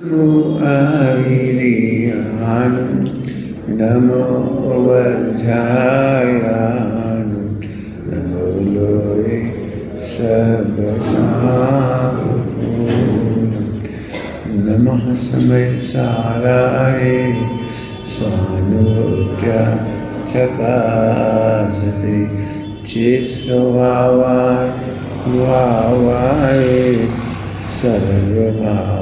आईरियाणं नमो वज्रायाणं नमो लोये सबसाहूणं नमः समयसाराय स्वानुत्या चकासते चेत्स्वभावाय भावाय सर्वभावान्तरचने।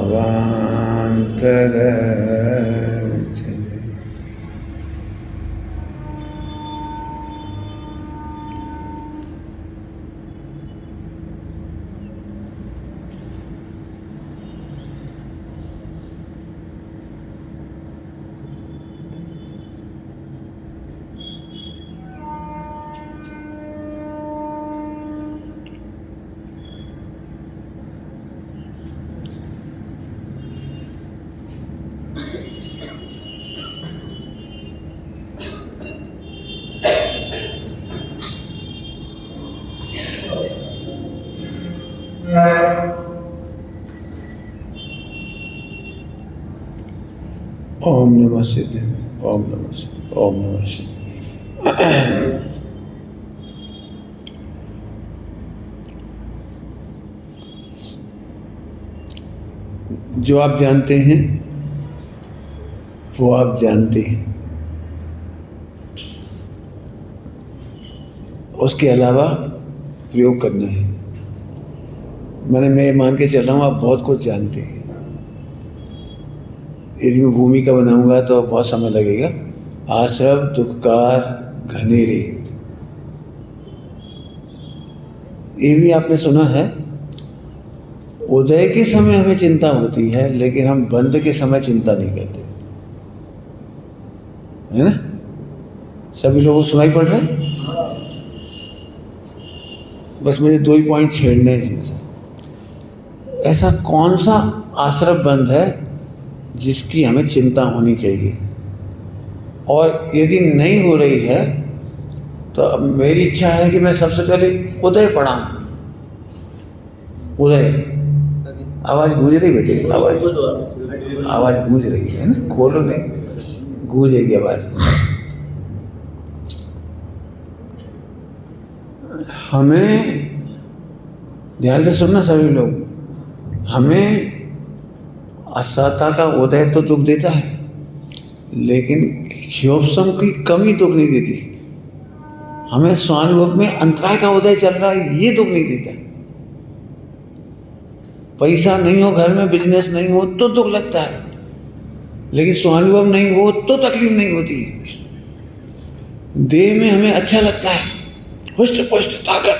ओम नमः सिद्धि, ओम नमः सिद्धि, ओम नमः सिद्धि। जो आप जानते हैं वो आप जानते हैं, उसके अलावा प्रयोग करना है। मैं मान के चल रहा हूँ आप बहुत कुछ जानते हैं। यदि मैं भूमिका बनाऊंगा तो बहुत समय लगेगा। आश्रव दुखकार घनेरे, ये भी आपने सुना है। उदय के समय हमें चिंता होती है, लेकिन हम बंद के समय चिंता नहीं करते, है ना? सभी लोगों को सुनाई पड़ रहा है? बस मुझे 2 ही पॉइंट छेड़ने हैं इसमें से। ऐसा कौन सा आश्रव बंद है जिसकी हमें चिंता होनी चाहिए? और यदि नहीं हो रही है तो अब मेरी इच्छा है कि मैं सबसे पहले उदय पढ़ाऊं। उदय, आवाज गूंज रही बेटे, आवाज गूंज रही है ना? खोलो नहीं, गूंजेगी आवाज। हमें ध्यान से सुनना सभी लोग, हमें असहता का उदय तो दुख देता है, लेकिन क्षोभसम की कमी दुख नहीं देती। हमें स्वानुभव में अंतराय का उदय चल रहा है, ये दुख नहीं देता। पैसा नहीं हो घर में, बिजनेस नहीं हो तो दुख लगता है, लेकिन स्वानुभव नहीं हो तो तकलीफ नहीं होती। देह में हमें अच्छा लगता है, हुष्ट पुष्ट ताकत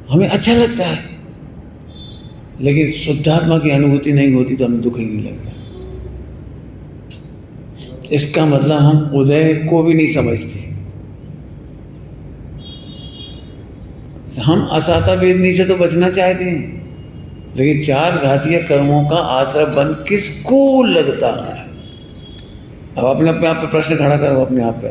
हमें अच्छा लगता है, लेकिन शुद्धात्मा की अनुभूति नहीं होती तो हमें दुख ही नहीं लगता। इसका मतलब हम उदय को भी नहीं समझते। हम असहता वेदनी से तो बचना चाहते हैं, लेकिन 4 घातीय कर्मों का आश्रय बंध किसको लगता है? अब अपने आप पे प्रश्न खड़ा करो, अपने आप पे।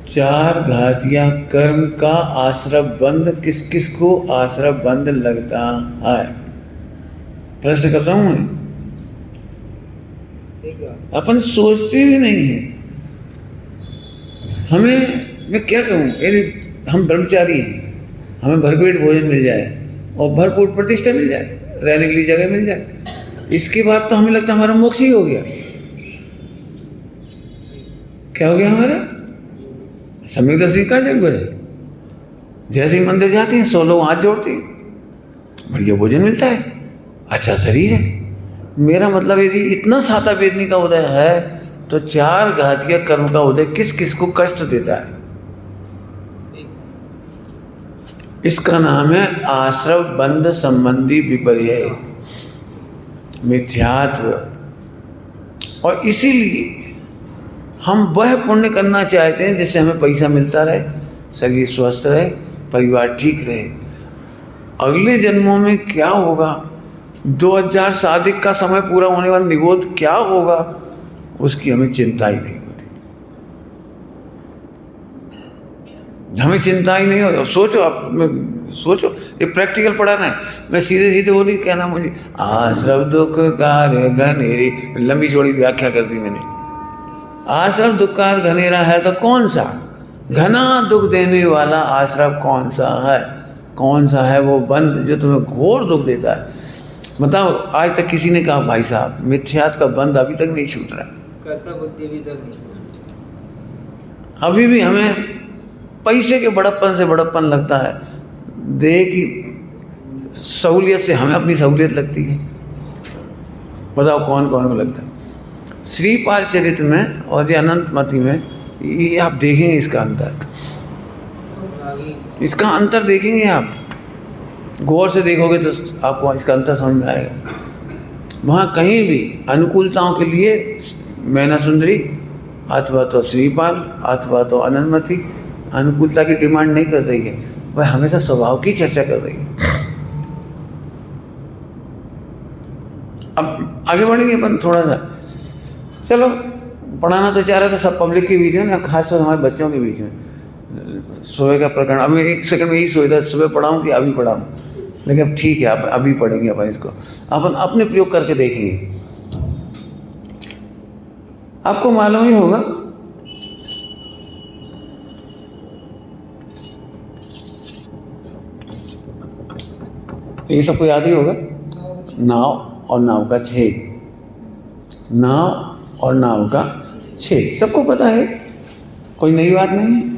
4 घातीय कर्म का आश्रय बंध किस किस को आश्रय बंध लगता है? प्रश्न कर रहा हूं मैं। अपन सोचते भी नहीं है। मैं क्या कहूं, यदि हम ब्रह्मचारी हैं, हमें भरपेट भोजन मिल जाए और भरपूर प्रतिष्ठा मिल जाए, रहने के लिए जगह मिल जाए, इसके बाद तो हमें लगता है हमारा मोक्ष ही हो गया। क्या हो गया हमारा? सम्यक दर्शन कहाँ जग बजे? जैसे ही मंदिर जाते हैं 100 लोग हाथ जोड़ते हैं, बढ़िया भोजन मिलता है, अच्छा शरीर है। मेरा मतलब यदि इतना साता वेदनी का उदय है तो 4 घातीय कर्म का उदय किस किस को कष्ट देता है? इसका नाम है आश्रव बंध संबंधी विपर्य, मिथ्यात्व। और इसीलिए हम वह पुण्य करना चाहते हैं जिससे हमें पैसा मिलता रहे, शरीर स्वस्थ रहे, परिवार ठीक रहे। अगले जन्मों में क्या होगा, 2000 शादी का समय पूरा होने वाला निगोद क्या होगा, उसकी हमें चिंता ही नहीं होती। हमें चिंता ही नहीं हो। सोचो आप, सोचो, ये प्रैक्टिकल पढ़ाना है। मैं सीधे सीधे वो नहीं कहना मुझे आश्रव दुख कार्य घनेरी, लंबी चौड़ी व्याख्या कर दी मैंने। आश्रव दुख कार्य घनेरा है तो कौन सा घना दुख देने वाला आश्रव कौन सा है? कौन सा है वो बंध जो तुम्हें घोर दुख देता है? बताओ, आज तक किसी ने कहा भाई साहब मिथ्यात का बंध अभी तक नहीं छूट रहा, कर्ता बुद्धि भी तक नहीं। अभी भी हमें पैसे के बड़प्पन से बड़प्पन लगता है, देह की सहूलियत से हमें अपनी सहूलियत लगती है। बताओ कौन कौन को लगता है? श्रीपाल चरित्र में और ये अनंतमति में ये आप देखेंगे इसका अंतर, इसका अंतर देखेंगे आप, गौर से देखोगे तो आपको इसका अंतर समझ में आएगा। वहाँ कहीं भी अनुकूलताओं के लिए मैना सुंदरी अथवा तो श्रीपाल अथवा तो अनंतमति अनुकूलता की डिमांड नहीं कर रही है, वह हमेशा स्वभाव की चर्चा कर रही है। अब आगे बढ़ेंगे अपन थोड़ा सा। चलो, पढ़ाना तो चाह रहा था सब पब्लिक के बीच में ना, खासकर हमारे बच्चों के बीच में। सोए का प्रकरण अब मैं 1 सेकंड में यही सोचा सुबह पढ़ाऊँ कि अभी पढ़ाऊँ, लेकिन अब ठीक है, आप अभी पढ़ेंगे अपन इसको, अपन अपने प्रयोग करके देखेंगे। आपको मालूम ही होगा ये सबको याद ही होगा, नाव और नाव का छेद, नाव और नाव का छेद सबको पता है, कोई नई बात नहीं है।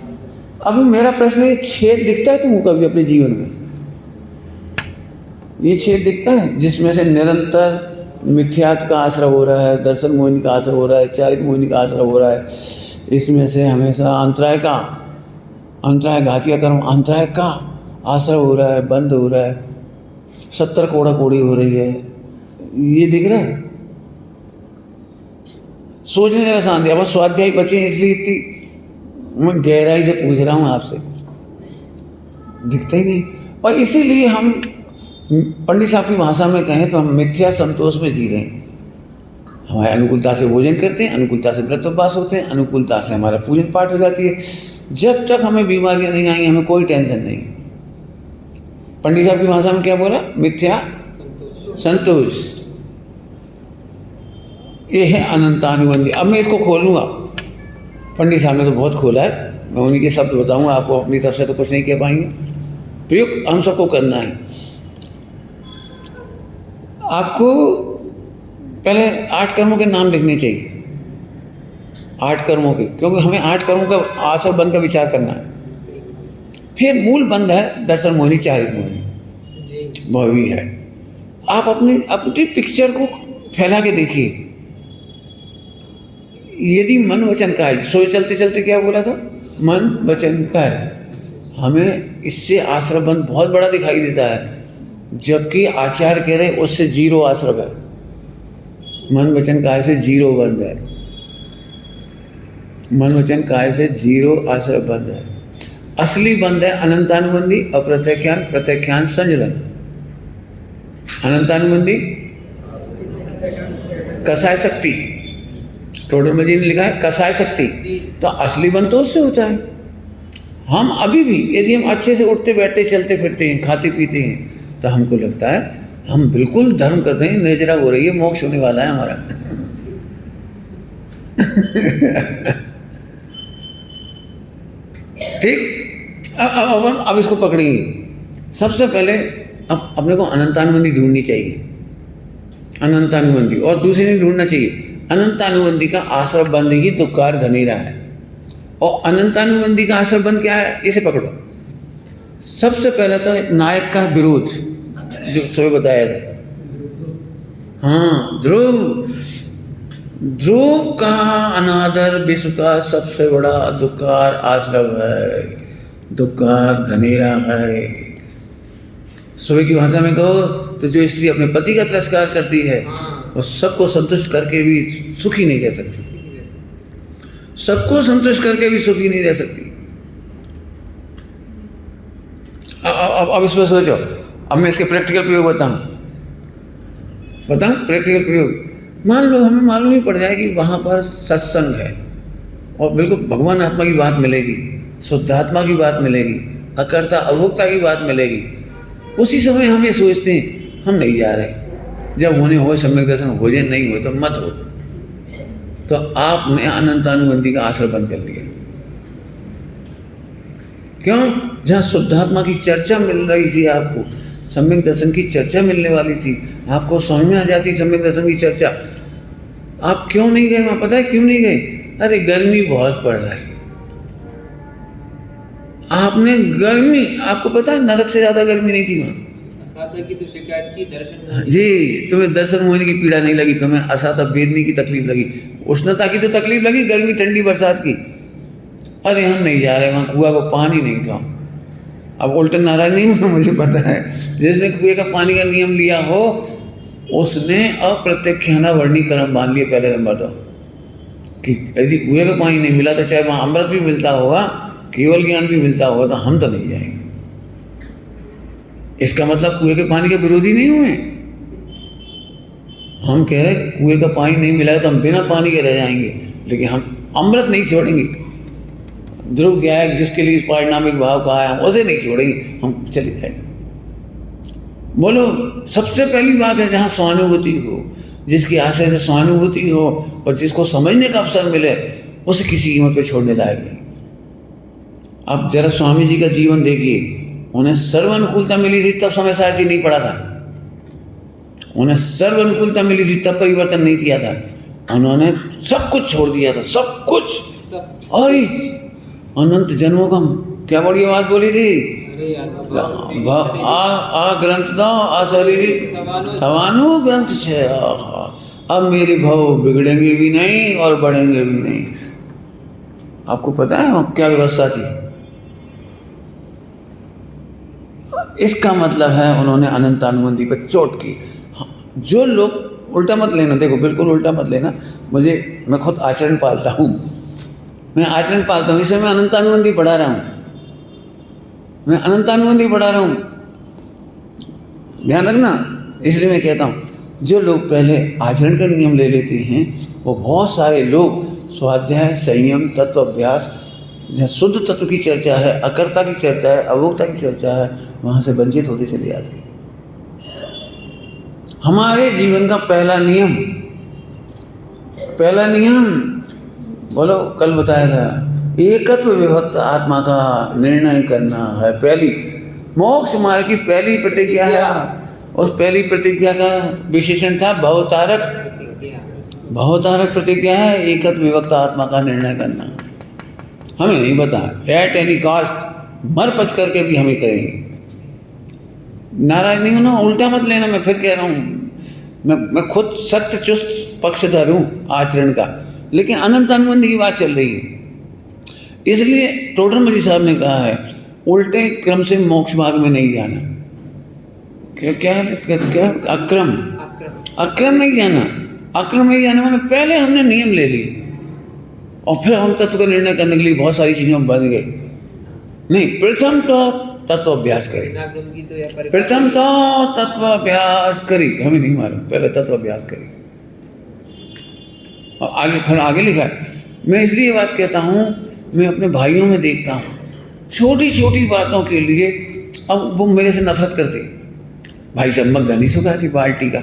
अभी मेरा प्रश्न है, छेद दिखता है तुमको कभी अपने जीवन में? ये छेद दिखता है जिसमें से निरंतर मिथ्यात का आश्रय हो रहा है, दर्शन मोहिनी का आश्रय हो रहा है, चारित मोहिनी का आश्रय हो रहा है, इसमें से हमेशा अंतराय घातिया कर्म अंतराय का आश्रय हो रहा है, बंद हो रहा है, 70 कोड़ा कोड़ी हो रही है, ये दिख रहा है? सोचने जरा शांति। अब स्वाध्याय बचे इसलिए इतनी मैं गहराई से पूछ रहा हूँ आपसे, दिखता ही नहीं। और इसीलिए हम पंडित साहब की भाषा में कहें तो हम मिथ्या संतोष में जी रहे हैं। हमारे अनुकूलता से भोजन करते हैं, अनुकूलता से व्रत उपवास होते हैं, अनुकूलता से हमारा पूजन पाठ हो जाती है। जब तक हमें बीमारियां नहीं आई हमें कोई टेंशन नहीं। पंडित साहब की भाषा में क्या बोला? मिथ्या संतोष। ये है अनंतानुबंधी। अब मैं इसको खोलूँगा, पंडित साहब ने तो बहुत खोला है, मैं उन्हीं के शब्द बताऊँगा आपको, अपनी तरफ से तो कुछ नहीं कह पाएंगे। प्रयोग हम सबको करना है। आपको पहले 8 कर्मों के नाम लिखने चाहिए, 8 कर्मों के, क्योंकि हमें 8 कर्मों का आश्रय बंध का विचार करना है। फिर मूल बंध है दर्शन मोहिनी चारित मोहिनी, वह भी है। आप अपनी पिक्चर को फैला के देखिए। यदि मन वचन का है, सोए चलते चलते क्या बोला था? मन वचन का है। हमें इससे आश्रय बंध बहुत बड़ा दिखाई देता है, जबकि आचार्य कह रहे उससे 0 आश्रय है। मन वचन काय से 0 बंध है, मन वचन काय से 0 आश्रय बंध है। असली बंध है अनंतानुबंधी, अप्रत्यख्यान, प्रत्यख्यान, संजलन। अनंतानुबंधी कसाय शक्ति, टोटल में जी ने लिखा है कसाय शक्ति, तो असली बंध तो उससे होता है। हम अभी भी यदि हम अच्छे से उठते बैठते चलते फिरते हैं, खाते पीते हैं, तो हमको लगता है हम बिल्कुल धर्म कर रहे हैं, निर्जरा हो रही है, मोक्ष होने वाला है हमारा। ठीक। अब इसको पकड़ेंगे। सबसे पहले अब अपने को अनंतानुबंधी ढूंढनी चाहिए, अनंतानुबंधी, और दूसरी नहीं ढूंढना चाहिए। अनंतानुबंधी का आश्रय बंध ही दुःखार घनेरा है। और अनंतानुबंधी का आश्रय बंध क्या है, इसे पकड़ो। सबसे पहले तो नायक का विरोध, जो सुबह बताया था। हाँ, ध्रुव का अनादर विश्व का सबसे बड़ा दुःखार आश्रय है, दुःखार घनेरा है। सुबह की भाषा में कहो तो जो स्त्री अपने पति का तिरस्कार करती है वो सबको संतुष्ट करके भी सुखी नहीं रह सकती, सबको संतुष्ट करके भी सुखी नहीं रह सकती। अब इसमें सोचो, अब मैं इसके प्रैक्टिकल प्रयोग बताऊं प्रैक्टिकल प्रयोग। मान लो हमें मालूम ही पड़ जाए कि वहाँ पर सत्संग है और बिल्कुल भगवान आत्मा की बात मिलेगी, शुद्धात्मा की बात मिलेगी, अकर्ता अभोक्ता की बात मिलेगी, उसी समय हम ये सोचते हैं हम नहीं जा रहे। जब होने हो सम्यक दर्शन हो जाए, नहीं हो तो मत हो। तो आपने अनंतानुबंधी का आश्रय बंद कर लिया। क्यों? जहाँ शुद्धात्मा की चर्चा मिल रही थी, आपको सम्यक दर्शन की चर्चा मिलने वाली थी, आपको समझ में आ जाती सम्यक दर्शन की चर्चा, आप क्यों नहीं गए वहाँ? पता है क्यों नहीं गए? अरे गर्मी बहुत पड़ रही। आपने गर्मी, आपको पता है नरक से ज्यादा गर्मी नहीं थी वहाँ। असाध्य की तो शिकायत की, दर्शन जी, तुम्हें दर्शन मोहिनी की पीड़ा नहीं लगी, तुम्हें असाता वेदनी की तकलीफ लगी, उष्णता की तो तकलीफ लगी, गर्मी ठंडी बरसात की। अरे हम नहीं जा रहे, वहाँ कुआ को पानी नहीं था। अब उल्टा नाराज नहीं हूँ, मुझे पता है जिसने कुएं का पानी का नियम लिया हो उसने अप्रत्यक्षाना वर्णी कर्म बांध लिए। पहले नंबर तो कि यदि कुएं का पानी नहीं मिला तो चाहे वहाँ अमृत भी मिलता होगा, केवल ज्ञान भी मिलता होगा, तो हम तो नहीं जाएंगे। इसका मतलब कुएं के पानी के विरोधी नहीं हुए। हम कह रहे कुएं का पानी नहीं मिला तो हम बिना पानी के रह जाएंगे, लेकिन हम अमृत नहीं छोड़ेंगे। ध्रुव गायक जिसके लिए इस पारिणामिक भाव कहा है, हम उसे नहीं छोड़ेंगे, हम चले जाएंगे। बोलो, सबसे पहली बात है जहाँ स्वानुभूति हो, जिसकी आशय से स्वानुभूति हो और जिसको समझने का अवसर मिले, उसे किसी कीमत पे छोड़ने लायक नहीं। अब जरा स्वामी जी का जीवन देखिए, उन्हें सर्व अनुकूलता मिली थी तब समय सारथी नहीं पड़ा था, उन्हें सर्व अनुकूलता मिली थी तब परिवर्तन नहीं किया था, उन्होंने सब कुछ छोड़ दिया था, सब कुछ। और अनंत जन्मों का क्या बढ़िया बात बोली थी, आ ग्रंथ दो अशरीरिक थवानु ग्रंथ छे। अब मेरे भाव बिगड़ेंगे भी नहीं और बढ़ेंगे भी नहीं। आपको पता है क्या व्यवस्था थी? इसका मतलब है उन्होंने अनंतानुबंधी पर चोट की। जो लोग, उल्टा मत लेना, देखो बिल्कुल उल्टा मत लेना, मैं खुद आचरण पालता हूँ, मैं आचरण पालता हूँ, इसलिए मैं अनंतानुबंधी पढ़ा रहा हूँ, मैं अनंतानुबंधी पढ़ा रहा हूँ, ध्यान रखना। इसलिए मैं कहता हूँ जो लोग पहले आचरण का नियम ले लेते हैं, वो बहुत सारे लोग स्वाध्याय, संयम, तत्व अभ्यास, जहाँ शुद्ध तत्व की चर्चा है, अकर्ता की चर्चा है, अभोक्ता की चर्चा है, वहाँ से वंचित होते चले जाते हैं। हमारे जीवन का पहला नियम बोलो, कल बताया था, एकत्व विभक्त आत्मा का निर्णय करना है। पहली मोक्ष मार्ग की पहली प्रतिज्ञा है। उस पहली प्रतिज्ञा का विशेषण था भवतारक प्रतिज्ञा है, एकत्व विभक्त आत्मा का निर्णय करना। हमें नहीं पता, एट एनी कॉस्ट मर पच करके भी हमें करेंगे। नाराज नहीं होना, उल्टा मत लेना, मैं फिर कह रहा हूँ, मैं खुद सत्य चुस्त पक्षधर हूँ आचरण का, लेकिन अनंत अनुबंध की बात चल रही है। इसलिए टोडरमल साहब ने कहा है उल्टे क्रम से मोक्ष मार्ग में नहीं जाना। क्या अक्रम नहीं जाना। अक्रम नहीं जाने माने पहले हमने नियम ले लिए और फिर हम तत्व का निर्णय करने के लिए बहुत सारी चीज़ों में बन गए। नहीं, प्रथम तो तत्व अभ्यास करें, प्रथम तो तत्व अभ्यास करी, हमें नहीं मालूम, पहले तत्व अभ्यास करी और आगे फिर आगे लिखा है। मैं इसलिए ये बात कहता हूँ, मैं अपने भाइयों में देखता हूँ छोटी छोटी बातों के लिए अब वो मेरे से नफरत करते। भाई साहब मग्गा नहीं सुखाती, बाल्टी का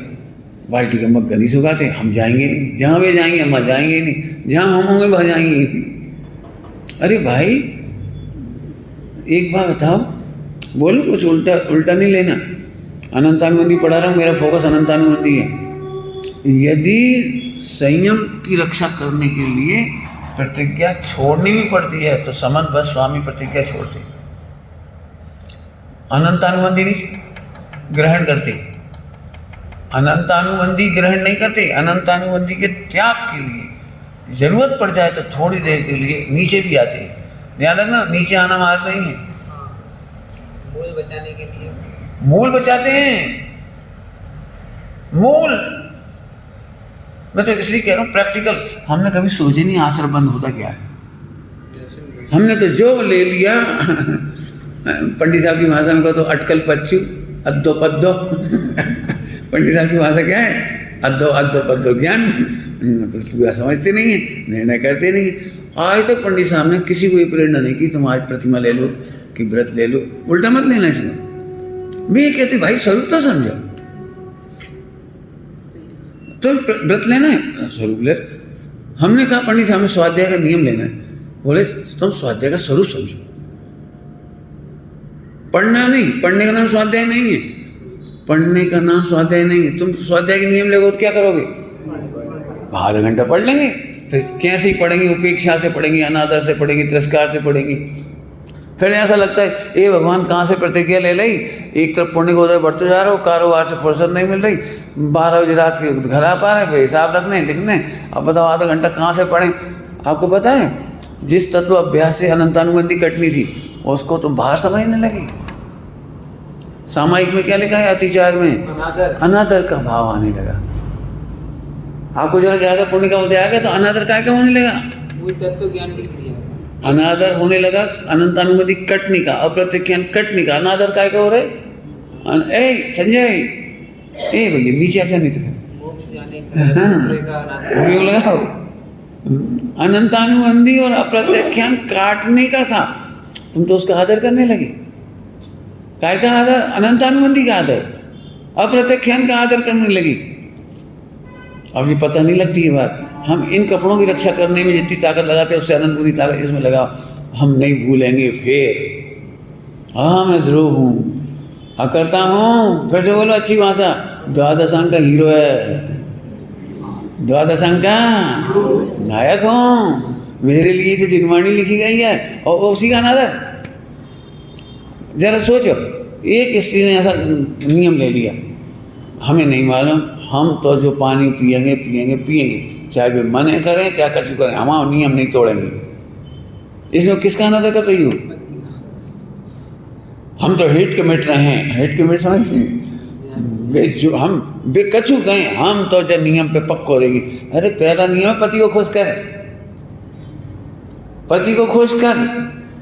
मग्गा नहीं सुखाते, हम जाएंगे नहीं, जहाँ वे जाएंगे हम जाएंगे नहीं, जहाँ हम होंगे वहाँ जाएंगे नहीं। अरे भाई एक बात बताओ, बोलो कुछ उल्टा नहीं लेना। अनंतानुबंधी पढ़ा रहा हूँ, मेरा फोकस अनंतानुबंधी है। यदि संयम की रक्षा करने के लिए प्रतिज्ञा छोड़नी भी पड़ती है तो समंत बस स्वामी प्रतिज्ञा छोड़ते, अनंतानुबंधी नहीं ग्रहण करते, अनंतानुबंधी ग्रहण नहीं करते। अनंतानुबंधी के त्याग के लिए जरूरत पड़ जाए तो थोड़ी देर के लिए नीचे भी आते हैं। ध्यान रखना, नीचे आना मार्ग नहीं है। मूल बचाने के लिए मूल बचाते हैं। मूल मैं तो इसलिए कह रहा हूँ प्रैक्टिकल। हमने कभी सोचे नहीं आश्रम बंद होता क्या है, हमने तो जो ले लिया पंडित साहब की भाषा में कहो तो अटकल पच्चू अद्दो पद्दो पंडित साहब की भाषा क्या है, अद्दो पद्दो ज्ञान। पूरा समझते नहीं है, निर्णय करते नहीं, आज तक पंडित साहब ने किसी को ये प्रेरणा नहीं की तुम आज प्रतिमा ले लो कि व्रत ले लो, उल्टा मत लेना इसमें। मैं ये कहती भाई स्वरूप तो समझो, तो व्रत लेना है स्वरूप ले। हमने कहा पंडित हमें स्वाध्याय का नियम लेना है, बोले तुम स्वाध्याय का स्वरूप समझो, पढ़ना नहीं, पढ़ने का नाम स्वाध्याय नहीं है, पढ़ने का नाम स्वाध्याय नहीं है। तुम स्वाध्याय के नियम लगो तो क्या करोगे, आधा घंटा पढ़ लेंगे, फिर कैसे ही पढ़ेंगे, उपेक्षा से पढ़ेंगे, अनादर से पढ़ेंगे, तिरस्कार से पढ़ेंगे। फिर ऐसा लगता है ये भगवान कहाँ से प्रतिज्ञा ले ली, एक तरफ पुण्य को उधर बढ़ते जा रहा हो, कारोबार से फुर्सत नहीं मिल रही, 12 बजे रात के घर आ पा रहे, फिर हिसाब रखने लिखने, अब बताओ आधा घंटा कहाँ से पढ़ें। आपको पता है जिस तत्व अभ्यास से अनंतानुबंधी कटनी थी उसको तुम बाहर समझने लगे। सामायिक में क्या लिखा है, अतिचार में अनादर का भाव आने लगा। आपको जरा ज़्यादा पुण्य का उदय आ गया तो अनादर क्या होने लगा, मूल तत्व ज्ञान की क्रिया, अनादर होने लगा, अनंतानुमति कटने का, अप्रत्यख्यान कटने का, अनादर काय का हो रहे। ए संजय, ए भैया नीचे आजा नहीं तो मोक्ष जाने का उपयोग लगाओ। अनंतानुबंधी और अप्रत्यख्यान काटने का था, तुम तो उसका आदर करने लगे। काय का आदर, अनंतानुबंधी का आदर, अप्रत्यख्यान का आदर करने लगी। अब ये पता नहीं लगती ये बात, हम इन कपड़ों की रक्षा करने में जितनी ताकत लगाते हैं उससे अनंत गुनी ताकत इसमें लगाओ, हम नहीं भूलेंगे। फिर हाँ मैं ध्रुव हूँ, अकर्ता हूँ, फिर से बोलो अच्छी भाषा, द्वादशांक का हीरो है, द्वादशांक का नायक हूँ, मेरे लिए तो जिनवाणी लिखी गई है और उसी का अनादर। जरा सोचो, एक स्त्री ने ऐसा नियम ले लिया, हमें नहीं मालूम, हम तो जो पानी पिएंगे पिएंगे पिएंगे, चाहे वे मने करें चाहे कछु करें, हमारा नियम नहीं तोड़ेंगे। इसमें किसका अनादर कर रही हो, हम तो हिट कमिट रहे हैं, हिट कमिट समझ जो हम बेकछु गए, हम तो जब नियम पे पक्को रहेगी। अरे पहला नियम है पति को खुश कर, पति को खुश कर,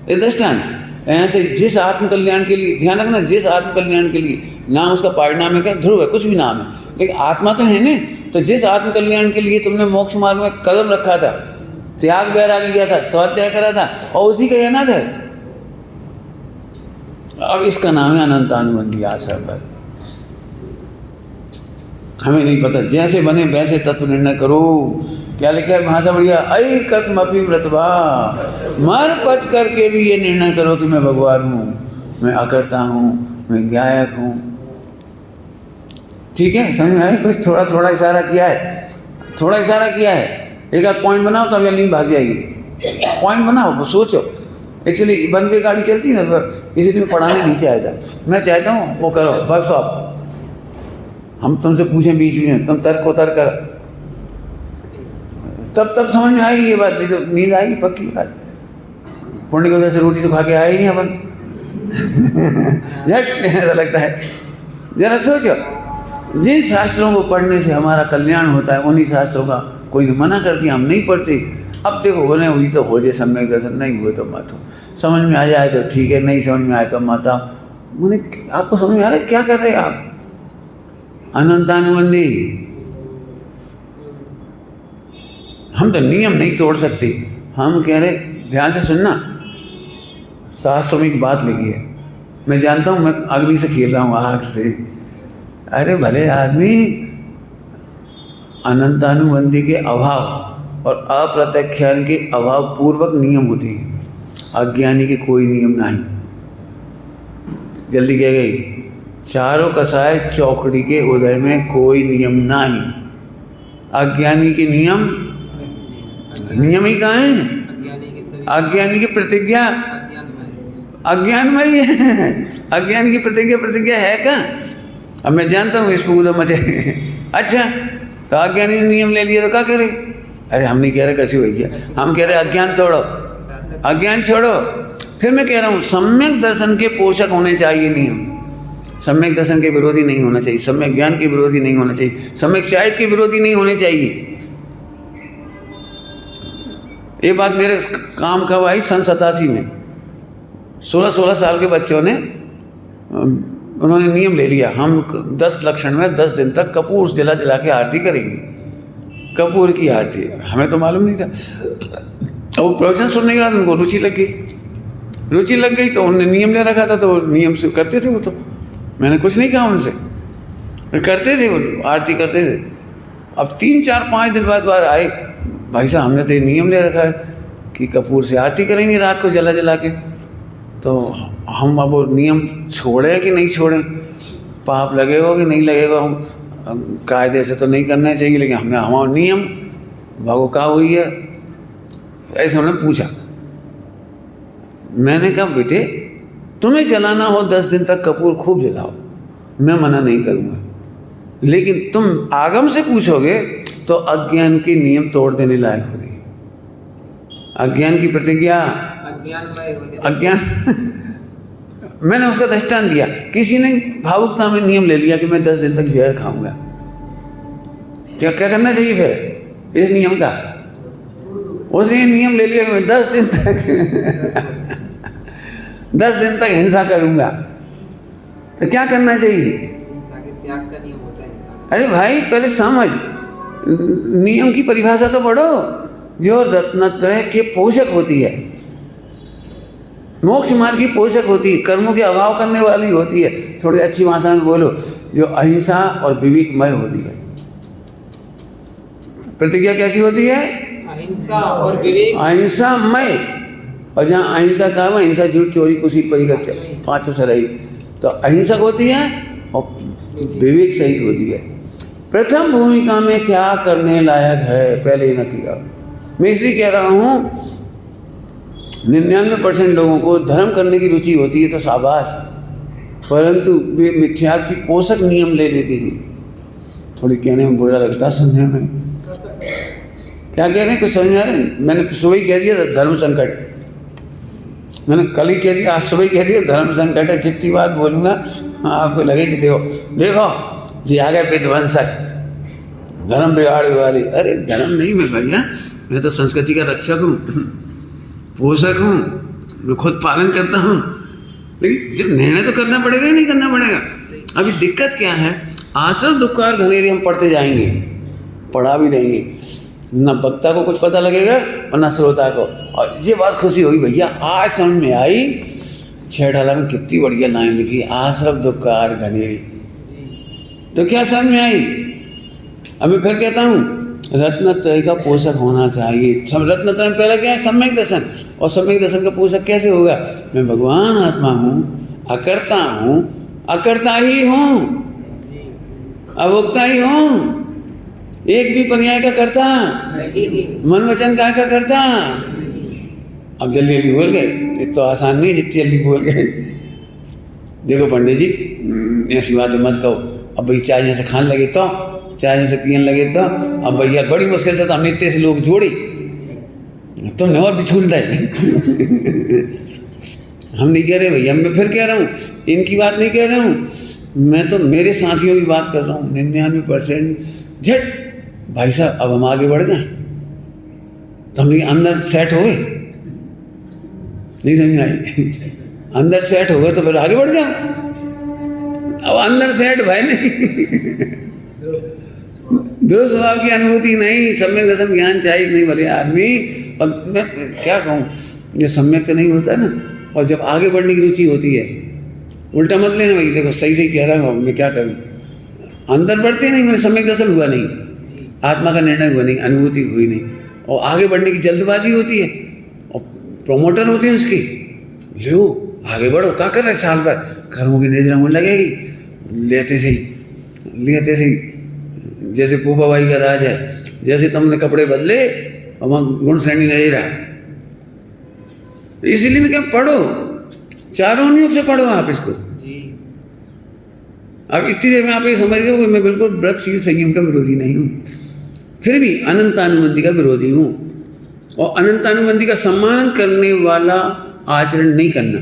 अंडरस्टैंड। ऐसे जिस आत्म कल्याण के लिए, ध्यान रखना, जिस आत्म कल्याण के लिए, नाम उसका परिणाम है क्या, ध्रुव है, कुछ भी नाम है, लेकिन आत्मा तो है ना। तो जिस आत्म कल्याण के लिए तुमने मोक्ष मार्ग में कदम रखा था, त्याग बैराग लिया था, स्वाध्याय करा था, और उसी का अनादर, अब इसका नाम है अनंतानुबंधी आशा पर। हमें नहीं पता, जैसे बने वैसे तत्व निर्णय करो। क्या लिखा है भाषा बढ़िया, ऐ कथमपि मृतवा, मर पच करके भी ये निर्णय करो कि मैं भगवान हूँ, मैं अकर्ता हूँ, मैं गायक हूँ। ठीक है, समझ में आया, कुछ थोड़ा थोड़ा इशारा किया है, थोड़ा इशारा किया है, एक आध पॉइंट बनाओ तब नींद भाग जाएगी। पॉइंट बनाओ, सोचो। एक्चुअली वन वे गाड़ी चलती है ना सर, इसलिए पढ़ाने नहीं चाहता। मैं चाहता हूँ वो करो वर्कशॉप, हम तुमसे पूछें बीच में, तुम तर्क उतर कर, तब समझ में आएगी ये बात, नहीं तो नींद आएगी पक्की बात। पुण्य की वजह से रोटी तो खा के आए ही नहीं अपन झट ऐसा लगता है। जरा सोचो, जिन शास्त्रों को पढ़ने से हमारा कल्याण होता है उन्हीं शास्त्रों का कोई ने मना कर दिया, हम नहीं पढ़ते। अब देखो, होने हुई तो हो जाए सम्यक दर्शन, नहीं हुए तो मत हो। समझ में आ जाए तो ठीक है, नहीं समझ में आए तो मत आओ। मैंने आपको समझ में आ रहा है क्या कर रहे हैं आप, अनंतानुबंधी। हम तो नियम नहीं तोड़ सकते, हम कह रहे, ध्यान से सुनना, शास्त्रों में एक बात लिखी है, मैं जानता हूँ मैं अग्नि से खेल रहा हूँ, आग से। अरे भले आदमी, अनंतानुबंधी के अभाव और अप्रत्यख्यान के अभाव पूर्वक नियम होते हैं, अज्ञानी के कोई नियम नहीं। जल्दी कह गई, चारों कसाय चौकड़ी के उदय में कोई नियम नहीं। अज्ञानी के नियम ही कहाँ हैं, अज्ञानी की प्रतिज्ञा अज्ञानमयी है, अज्ञानी की प्रतिज्ञा है क्या। अब मैं जानता हूँ इसको उधर मचे अच्छा, तो अज्ञानी ने नियम ले लिया तो क्या करे। अरे हम नहीं कह रहे कैसे भैया, हम कह रहे अज्ञान तोड़ो, अज्ञान छोड़ो। फिर मैं कह रहा हूँ सम्यक दर्शन के पोषक होने चाहिए नियम, सम्यक दर्शन के विरोधी नहीं होना चाहिए, सम्यक ज्ञान के विरोधी नहीं होना चाहिए, सम्यक शायद के विरोधी नहीं होने चाहिए। ये बात मेरे काम कब आई, सन 87 में 16 साल के बच्चों ने, उन्होंने नियम ले लिया, हम 10 लक्षण में 10 दिन तक कपूर जला जला के आरती करेंगे, कपूर की आरती। हमें तो मालूम नहीं था, वो प्रवचन सुनने के बाद उनको रुचि लग गई तो उन्होंने नियम ले रखा था, तो नियम से करते थे वो। तो मैंने कुछ नहीं कहा उनसे, करते थे वो, आरती करते थे। अब 3, 4, 5 दिन बाद आए, भाई साहब हमने तो ये नियम ले रखा है कि कपूर से आरती करेंगे रात को जला के, तो हम अब वो नियम छोड़ें कि नहीं छोड़ें, पाप लगेगा कि नहीं लगेगा। हम कायदे से तो नहीं करना चाहिए, लेकिन हमने हमारा नियम भागो का हुई है, ऐसे उन्होंने पूछा। मैंने कहा बेटे तुम्हें जलाना हो 10 दिन तक कपूर खूब जलाओ, मैं मना नहीं करूँगा, लेकिन तुम आगम से पूछोगे तो अज्ञान के नियम तोड़ देने लायक हो गई। अज्ञान की प्रतिज्ञा, अज्ञान मैंने उसका दृष्टांत दिया। किसी ने भावुकता में नियम ले लिया कि मैं 10 दिन तक जहर खाऊंगा, क्या करना चाहिए फिर इस नियम का? उसने नियम ले लिया कि मैं 10 दिन तक हिंसा करूंगा, तो क्या करना चाहिए? त्याग का नियम होता है। अरे भाई पहले समझ, नियम की परिभाषा तो पढ़ो। जो रत्नत्रय के पोषक होती है, मोक्ष मार्ग की पोषक होती है, कर्मों के अभाव करने वाली होती है, थोड़ी अच्छी भाषा में बोलो, जो अहिंसा और विवेकमय होती है। प्रतिज्ञा कैसी होती है? अहिंसा और विवेक, अहिंसामय। और जहाँ अहिंसा का है, अहिंसा झूठ चोरी कुशील परिग्रह 5 से रहित, तो अहिंसक होती है और विवेक सहित होती है। प्रथम भूमिका में क्या करने लायक है पहले ही नक्की करो। मैं इसलिए कह रहा हूँ 99% लोगों को धर्म करने की रुचि होती है तो शाबाश, परंतु वे मिथ्यात्व की पोषक नियम ले लेती हैं। थोड़ी कहने में बुरा लगता, सुनने में क्या कह रहे हैं, कुछ समझ में आ रहे हैं? मैंने सुबह ही कह दिया था धर्म संकट, मैंने कल ही कह दिया, आज सुबह ही कह दिया धर्म संकट है। जितनी बात बोलूँगा आपको लगे कि देखो जी आ गए विध्वंसक, धर्म बिगाड़ने वाले। अरे धर्म नहीं मैं भैया, मैं तो संस्कृति का रक्षक हूँ, पोषक हूँ, मैं खुद पालन करता हूँ, लेकिन जब निर्णय तो करना पड़ेगा ही नहीं करना पड़ेगा। अभी दिक्कत क्या है, आश्रम दुक्कार घनेरी हम पढ़ते जाएंगे, पढ़ा भी देंगे, न वक्ता को कुछ पता लगेगा और न श्रोता को। और ये बात खुशी होगी भैया, आज समझ में आई, 6 ढाला में कितनी बढ़िया लाइन लिखी, आश्रम दुक्कार घनेरी, तो क्या समझ में आई? अब मैं फिर कहता हूँ रत्नत्रय का पोषक होना चाहिए। रत्नत्रय में पहला क्या है? सम्यक दर्शन। और सम्यक दर्शन का पोषक कैसे होगा? मैं भगवान आत्मा हूँ, अकर्ता हूँ, अकर्ता ही हूँ, अभोक्ता ही हूँ, एक भी पर्याय का करता, मन वचन का करता। अब जल्दी जल्दी बोल गए, ये तो आसान नहीं जितनी जल्दी बोल गए। देखो पंडित जी ऐसी बात मत कहो, अब भाई चाय जैसे खाने लगे तो, चाय जैसे पीने लगे तो, अब भैया बड़ी मुश्किल से तो हमने इतने से लोग जोड़ी, तुमने और भी छूल दे। हम नहीं कह रहे भैया, मैं फिर कह रहा हूँ, इनकी बात नहीं कह रहा हूँ, मैं तो मेरे साथियों की बात कर रहा हूँ। 99% झट भाई साहब अब हम आगे बढ़ गए, तो हम अंदर सेट हो गए, नहीं समझ आई? अंदर सेट हो गए तो फिर आगे बढ़ जाओ। अब अंदर सेट भाई नहीं, ध्रुव स्वभाव की अनुभूति नहीं, सम्यक दर्शन ज्ञान चाहिए नहीं भले आदमी। और मैं क्या कहूँ, ये सम्यक तो नहीं होता ना, और जब आगे बढ़ने की रुचि होती है, उल्टा मत लेना भाई, देखो सही सही कह रहा हूँ, मैं क्या करूँ, अंदर बढ़ते नहीं, मैंने सम्यक दर्शन हुआ नहीं, आत्मा का निर्णय हुआ नहीं, अनुभूति हुई नहीं, और आगे बढ़ने की जल्दबाजी होती है, और प्रमोटर होते हैं उसकी, लो आगे बढ़ो, क्या कर रहे साल भर, कर्मों की निर्जरा होने लगेगी, लेते सही जैसे पोपा भाई का राज है, जैसे तुमने कपड़े बदले और वहाँ गुण श्रेणी नहीं रहा। इसीलिए मैं क्या, पढ़ो, चारों नियोग से पढ़ो आप इसको। अब इतनी देर में आप ये समझ गए कि मैं बिल्कुल व्रतशील संयम का विरोधी नहीं हूँ, फिर भी अनंतानुबंधी का विरोधी हूँ, और अनंतानुबंधी का सम्मान करने वाला आचरण नहीं करना।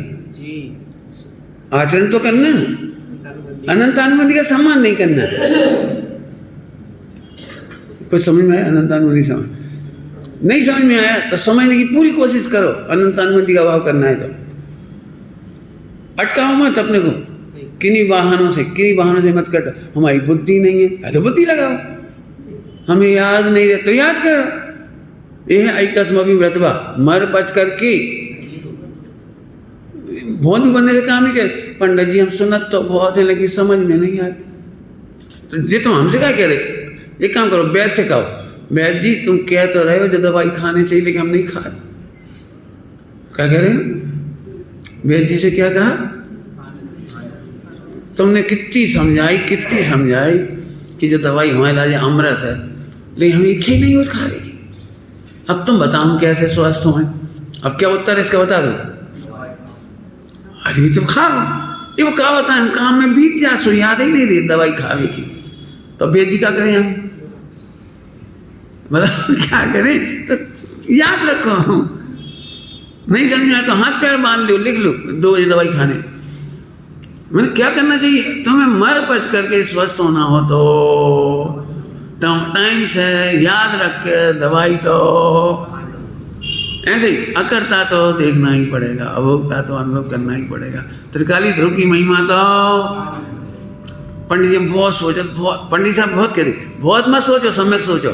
आचरण तो करना, अनंतानुबंधी का सम्मान नहीं करना। कुछ समझ में आया? अनंतानुबंधी समझ नहीं समझ में आया तो समझने की पूरी कोशिश करो। अनंतानुबंधी का अभाव करना है तो अटकाओ मत अपने को किन्हीं बहानों से मत कट। हमारी बुद्धि नहीं है तो बुद्धि लगाओ, हमें याद नहीं रहे तो याद करो, यह ऐकस्मपि व्रतवा मर बच करके भोंदू बनने से काम नहीं चले। पंडित जी हम सुनत तो बहुत है लेकिन समझ में नहीं आती। तो जी तुम हमसे क्या कह रहे, एक काम करो वैद्य से कहो, वैद्य जी तुम कह तो रहे हो जो दवाई खाने चाहिए लेकिन हम नहीं खा रहे। क्या कह रहे हो वैद्य जी से, क्या कहा तुमने? कितनी समझाई कि जो दवाई हमारे इलाज अमृत है, लेकिन हमें इच्छा ही नहीं हो खा रही। अब तुम बताओ कैसे स्वस्थ हो। अब क्या उत्तर है इसका बता दो। अरे तुम खाओ, ये वो कहावत है, हम काम में बीत जा सो याद ही नहीं रही दवाई खावे की। तो बेटी क्या करें हम, मतलब क्या करें? तो याद रखो, नहीं समझ में आया तो हाथ पैर बांध लो, लिख लो 2 बजे दवाई खाने। मतलब क्या करना चाहिए तुम्हें? मर बच करके स्वस्थ होना हो तो टाइम से याद रख के दवाई तो ऐसे ही, अकर्ता तो देखना ही पड़ेगा, अभोक्ता तो अनुभव करना ही पड़ेगा। त्रिकाली ध्रुव की महिमा तो पंडित जी बहुत सोचो, बहुत पंडित साहब बहुत कहते बहुत मत सोचो, सम्यक सोचो।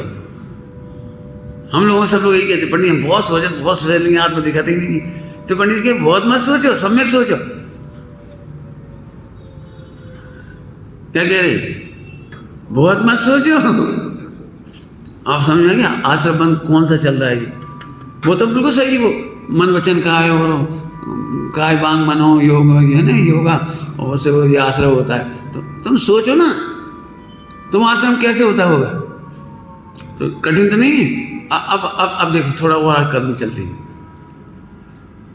हम लोगों सब लोग यही कहते पंडित जी बहुत सोचो लेकिन आत्मा दिखाते ही नहीं। तो पंडित जी के बहुत मत सोचो, सम्यक सोचो। क्या कह रहे, बहुत मत सोचो। आप समझ में गया आश्रम बंद कौन सा चल रहा है ये? वो तो बिल्कुल सही, वो मन वचन काय और काय बांग मनो योग है ना, योगा और से वो ये आश्रम होता है। तो तुम सोचो ना, तुम आश्रम कैसे होता होगा? तो कठिन तो नहीं है। अब देखो थोड़ा और कदम चलते हैं।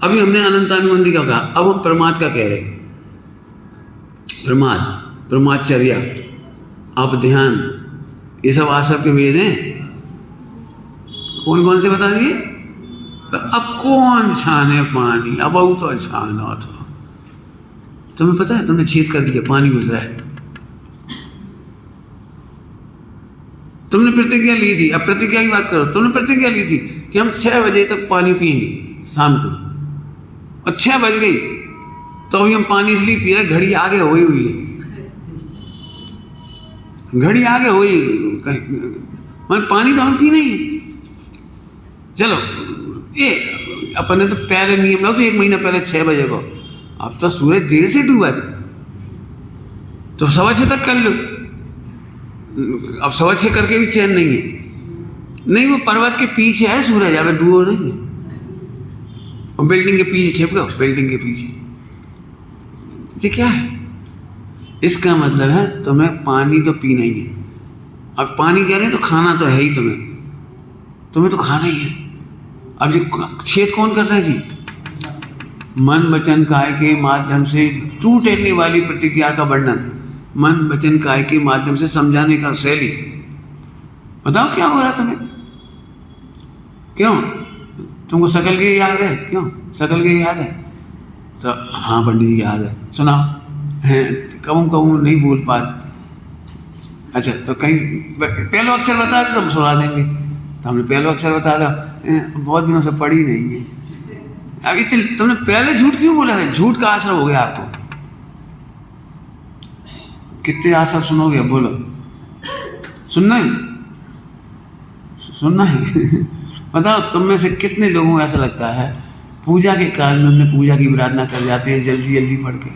अभी हमने अनंतानुबंधी का कहा, अब हम प्रमाद का कह रहे हैं। ब्रह्मचर्या, आप ध्यान, ये सब आश्रम के वेद हैं। कौन कौन से बता दिए? तो अब कौन छाने पानी, अब तो छाना था। तुम्हें पता है तुमने छेद कर दिया, पानी घुस रहा है। तुमने प्रतिज्ञा ली थी, अब प्रतिज्ञा की बात करो। तुमने प्रतिज्ञा ली थी कि हम 6 बजे तक पानी पिएंगे शाम को, और 6 बज गई तो अभी हम पानी इसलिए पी रहे, घड़ी आगे हुई है, घड़ी आगे हुई, मतलब पानी तो हम पी नहीं। चलो ये अपन ने तो पहले नियम लो, तो 1 महीना पहले 6 बजे को, अब तो सूरज देर से डूबा था तो 6:15 तक कर लो। अब 6:15 करके भी चैन नहीं है। नहीं, वो पर्वत के पीछे है सूरज, अगर डूबो नहीं है, और बिल्डिंग के पीछे छिप गए, बिल्डिंग के पीछे। ये क्या है? इसका मतलब है तुम्हें पानी तो पीना ही है। अब पानी कह रहे हैं तो खाना तो है ही, तुम्हें तो खाना ही है। अब ये छेद कौन कर रहा है जी? मन वचन काय के माध्यम से टूटने वाली प्रतिज्ञा का वर्णन, मन वचन काय के माध्यम से समझाने का शैली। बताओ क्या हो रहा तुम्हें? क्यों तुमको सकल के याद है? क्यों सकल के याद है? तो हाँ पंडित जी याद है, सुनाओ। हैं कहूँ नहीं बोल पाते। अच्छा तो कहीं पहला अक्षर बता दो, हम सुना देंगे। तो हमने पहला अक्षर बता दिया, बहुत दिनों से पढ़ी नहीं है। अब इतने तुमने पहले झूठ क्यों बोला है? झूठ का आश्रम हो गया आपको। कितने आश्रम सुनोगे? बोलो, सुनना है, सुनना है। बताओ तुम में से कितने लोगों को ऐसा लगता है पूजा के काल में हमने पूजा की प्रार्थना कर जाते हैं जल्दी जल्दी पढ़ के,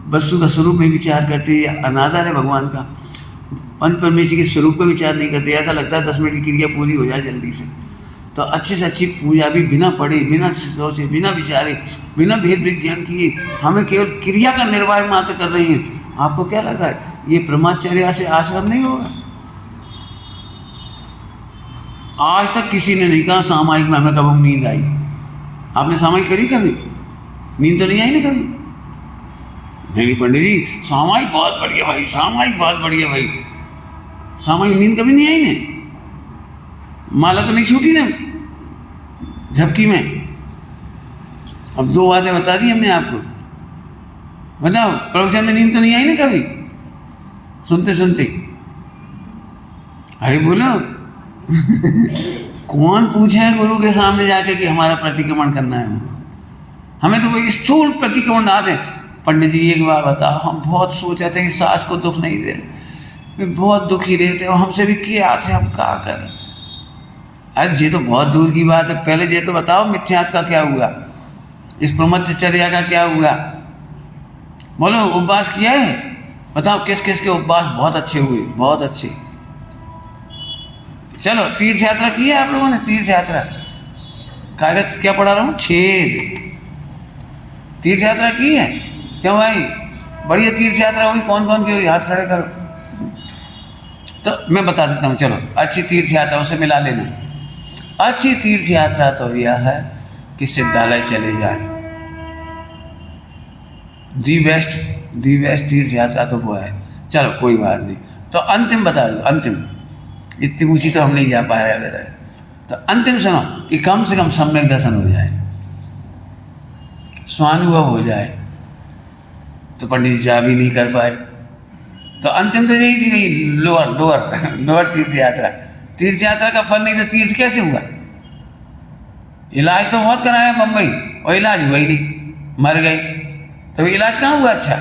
वस्तु का स्वरूप में विचार करते हैं, या अनादर है भगवान का, पंच परमेश्वर के स्वरूप का विचार नहीं करते। ऐसा लगता है 10 मिनट की क्रिया पूरी हो जाए जल्दी से। तो अच्छे से अच्छी पूजा भी बिना पढ़े, बिना सोचे, बिना विचारे, बिना भेद विज्ञान किए हमें केवल क्रिया का निर्वाह मात्र कर रही हैं। आपको क्या लग रहा है ये ब्रह्मचर्या से आश्रम नहीं होगा? आज तक किसी ने नहीं कहा सामायिक में हमें कब नींद आई। आपने सामायिक करी कभी? नींद तो नहीं आई ना कभी? नहीं पंडित जी सामायिक बहुत बढ़िया भाई, सामायिक बहुत बढ़िया भाई। सामायिक नींद कभी नहीं आई ने? माला तो नहीं छूटी ना झपकी में? अब 2 बातें बता दी हमने आपको। बताओ प्रवचन में नींद तो नहीं आई ना कभी सुनते सुनते? अरे बोलो। कौन पूछे है गुरु के सामने जाके कि हमारा प्रतिक्रमण करना है? हमें तो वो स्थूल प्रतिक्रमण आते हैं। पंडित जी एक बार बताओ, हम बहुत सोचे थे कि सास को दुख नहीं दे, वे बहुत दुखी रहते और हमसे भी किए आते, हम क्या करें? अरे ये तो बहुत दूर की बात है, पहले ये तो बताओ मिथ्यात्व का क्या हुआ, इस ब्रह्मचर्या का क्या हुआ? बोलो, उपवास किया है? बताओ किस किस के उपवास बहुत अच्छे हुए, बहुत अच्छे। चलो, तीर्थ यात्रा की है आप लोगों ने? तीर्थ यात्रा कागज क्या पढ़ा रहा हूँ, छेद। तीर्थ यात्रा की है? क्यों भाई, बढ़िया तीर्थ यात्रा हुई? कौन कौन की हुई, हाथ खड़े करो। तो मैं बता देता हूँ, चलो। अच्छी तीर्थ यात्रा, उसे मिला लेना। अच्छी तीर्थ यात्रा तो यह है कि सिद्धालय चले जाए। दी बेस्ट तीर्थ यात्रा तो वो है। चलो कोई बात नहीं, तो अंतिम बता दो, अंतिम। इतनी ऊंची तो हम नहीं जा पा रहे अगर, तो अंतिम सुनो कि कम से कम सम्यक दर्शन हो जाए, स्वानुभव हो जाए। तो पंडित जी जा भी नहीं कर पाए, तो अंतिम तो यही थी, नहीं लोअर तीर्थ यात्रा। तीर्थ यात्रा का फल नहीं तो तीर्थ कैसे हुआ? इलाज तो बहुत कराया बम्बई, और इलाज हुआ ही नहीं, मर गए। तो इलाज कहाँ हुआ? अच्छा,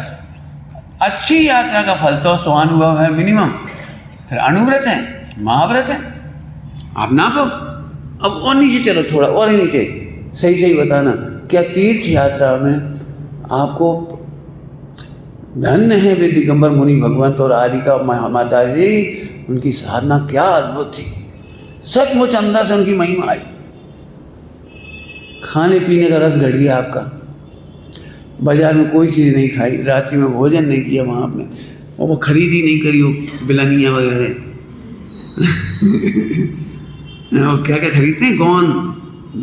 अच्छी यात्रा का फल तो स्वानुभव है मिनिमम, फिर अनुव्रत है, महाव्रत है। आप नापो, अब और नीचे चलो, थोड़ा और नीचे, सही बताना, क्या तीर्थ यात्रा में आपको धन्य है वे दिगंबर मुनि भगवंत और आदि का माता जी, उनकी साधना क्या अद्भुत थी, सचमुच अंदर से उनकी महिमा आई। खाने पीने का रस घट गया आपका, बाजार में कोई चीज़ नहीं खाई, रात्रि में भोजन नहीं किया वहाँ आपने, और वो खरीदी नहीं करी वो बिलानियाँ वगैरह वो क्या क्या खरीदते हैं, गोंद,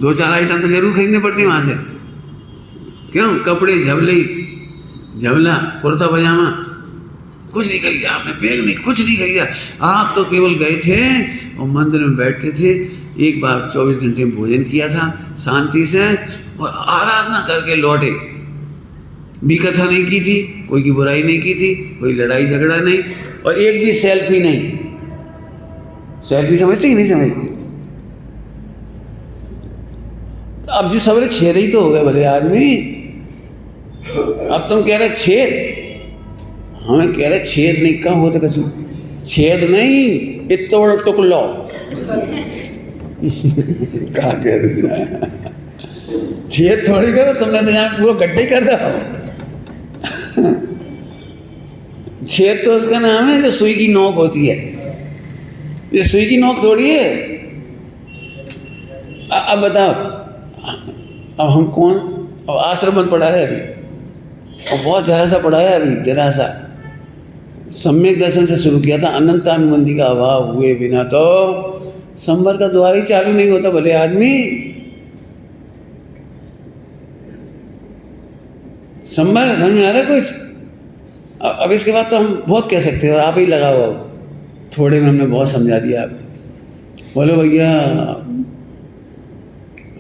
2-4 आइटम तो जरूर खरीदने पड़ती है वहाँ से। क्यों? कपड़े, झबला, कुर्ता पजामा, कुछ नहीं खरीदा आपने, बैग नहीं, कुछ नहीं खरीदा। आप तो केवल गए थे और मंदिर में बैठते थे, एक बार 24 घंटे भोजन किया था शांति से, और आराधना करके लौटे। भी कथा नहीं की थी, कोई की बुराई नहीं की थी, कोई लड़ाई झगड़ा नहीं, और एक भी सेल्फी नहीं। सेल्फी समझते कि नहीं समझते? अब जी सवेरे छेद ही तो हो गए भले आदमी। अब तुम कह रहे छेद, हमें कह रहे छेद नहीं, कहाँ होता कसम, छेद नहीं, इतोड़ टुकलो कहाँ कह रहे छेद थोड़ी करो, तुमने तो यहाँ पूरा गड्ढे कर दो। छेद तो उसका नाम है जो सुई की नोक होती है, ये सुई की नोक थोड़ी है। अब बताओ, अब हम कौन, अब आश्रम बंद पढ़ा रहे अभी, और बहुत जरा सा पढ़ाया अभी, जरा सा। सम्यक दर्शन से शुरू किया था, अनंतानुबंधी का अभाव हुए बिना तो संवर का द्वार ही चालू नहीं होता भले आदमी। संवर समझ में आ रहा है कुछ? अब इसके बाद तो हम बहुत कह सकते हैं, और आप ही लगाओ, अब थोड़े में हमने बहुत समझा दिया। आप बोलो भैया,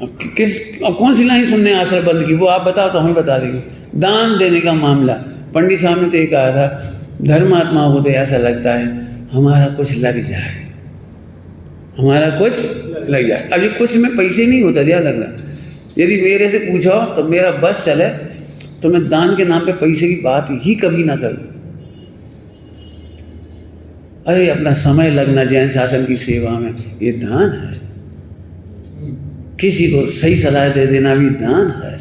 अब कौन सी लाइन सुनने आश्रम बंद की, वो आप बताओ तो हम ही बता देंगे। दान देने का मामला, पंडित साहब ने तो ये कहा था, धर्मात्मा को तो ऐसा लगता है हमारा कुछ लग जाए, हमारा कुछ लग जाए। अब ये कुछ में पैसे नहीं होता, ध्यान रखना। यदि मेरे से पूछो तो मेरा बस चले तो मैं दान के नाम पे पैसे की बात ही कभी ना करूं। अरे अपना समय लगना जैन शासन की सेवा में, ये दान है। किसी को सही सलाह दे देना भी दान है।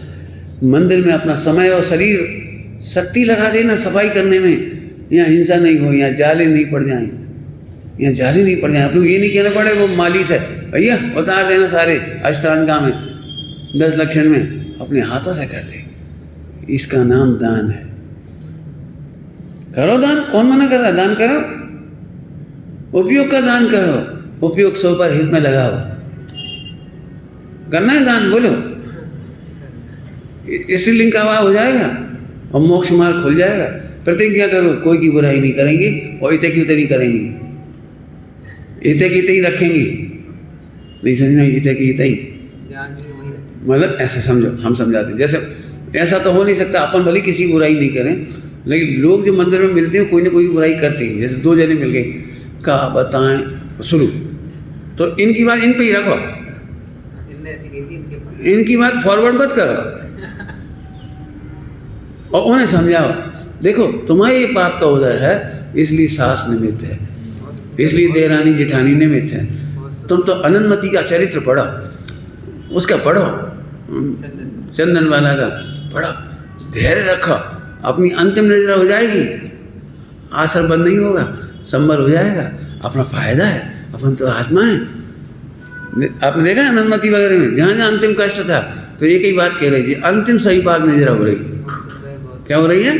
मंदिर में अपना समय और शरीर शक्ति लगा देना सफाई करने में, यहाँ हिंसा नहीं हो, यहाँ जाले नहीं पड़ जाएं, यहाँ जाले नहीं पड़ जाए। आप लोग ये नहीं कहना पड़े वो माली से भैया उतार देना सारे अष्टांगा में 10 लक्षण में, अपने हाथों से कर दे। इसका नाम दान है। करो दान, कौन मना कर रहा है? दान करो, उपयोग का दान करो, उपयोग सौ पर हित में लगाओ। करना है दान, बोलो, स्त्रीलिंग का अभाव हो जाएगा और मोक्ष मार्ग खुल जाएगा। प्रतिज्ञा करो, कोई की बुराई नहीं करेंगे और इतने की उतनी करेंगे, इतने की इतनी रखेंगे। नहीं समझना, इतने की इतनी मतलब ऐसे समझो, हम समझाते। जैसे ऐसा तो हो नहीं सकता अपन भले किसी की बुराई नहीं करें, लेकिन लोग जो मंदिर में मिलते हैं कोई ना कोई बुराई करते हैं। जैसे 2 जने मिल गए, कहा बताएं शुरू, तो इनकी बात इन पे ही रखो, इनकी बात फॉरवर्ड मत करो और उन्हें समझाओ। देखो तुम्हारे ये पाप का उदय है, इसलिए सास निमित्त है, इसलिए देरानी जेठानी निमित्त है। तुम तो अनंतमती का चरित्र पढ़ो, उसका पढ़ो, चंदन वाला का पढ़ो, धैर्य रखो, अपनी अंतिम निद्रा हो जाएगी, आश्रम बंद नहीं होगा, संबर हो जाएगा, अपना फायदा है, अपन तो आत्मा है। आपने देखा अनंतमती वगैरह में जहाँ जहाँ अंतिम कष्ट था तो एक ही बात कह रही थी, अंतिम सही पाक निद्रा हो रही। क्या हो रही है?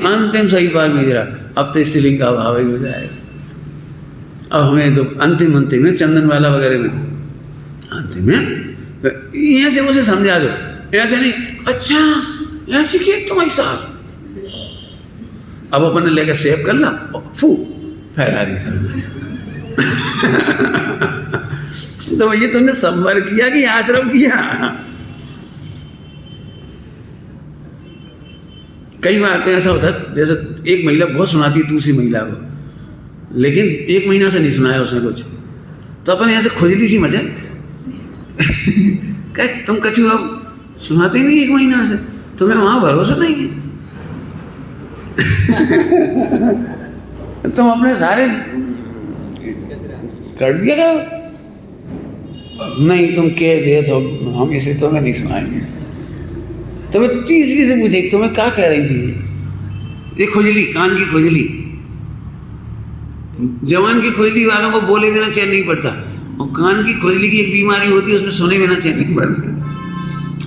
अंतिम सही पाक निद्रा। अब तो स्त्रीलिंग का अभाव ही हो जाएगा। अब हमें तो अंतिम में चंदन वाला वगैरह में अंतिम में यहाँ से उसे समझा दो, ऐसे नहीं अच्छा ऐसे कि तुम्हारी सास, अब अपन ने लेकर सेव कर ला, फू फैला दी सब। तो भैया तुमने संवर किया कि आश्रम किया? कई बार तो ऐसा होता है, जैसे एक महिला बहुत सुनाती है दूसरी महिला को, लेकिन 1 महीना से नहीं सुनाया उसने कुछ, तो अपन ऐसे खुजली सी मचा क्या तुम कछु अब सुनाते ही नहीं 1 महीना से, तुम्हें वहां भरोसा नहीं है। तुम अपने सारे कर दिया करो, नहीं तुम कह दे तो हम इसे तुम्हें नहीं सुनाएंगे। तुम्हें तीसरी से पूछे तुम्हें क्या कह रही थी? ये खुजली, कान की खुजली, जवान की खुजली वालों को बोले बिना चैन नहीं पड़ता, और कान की खुजली की एक बीमारी होती है, उसमें सुने बिना चैन नहीं पड़ता।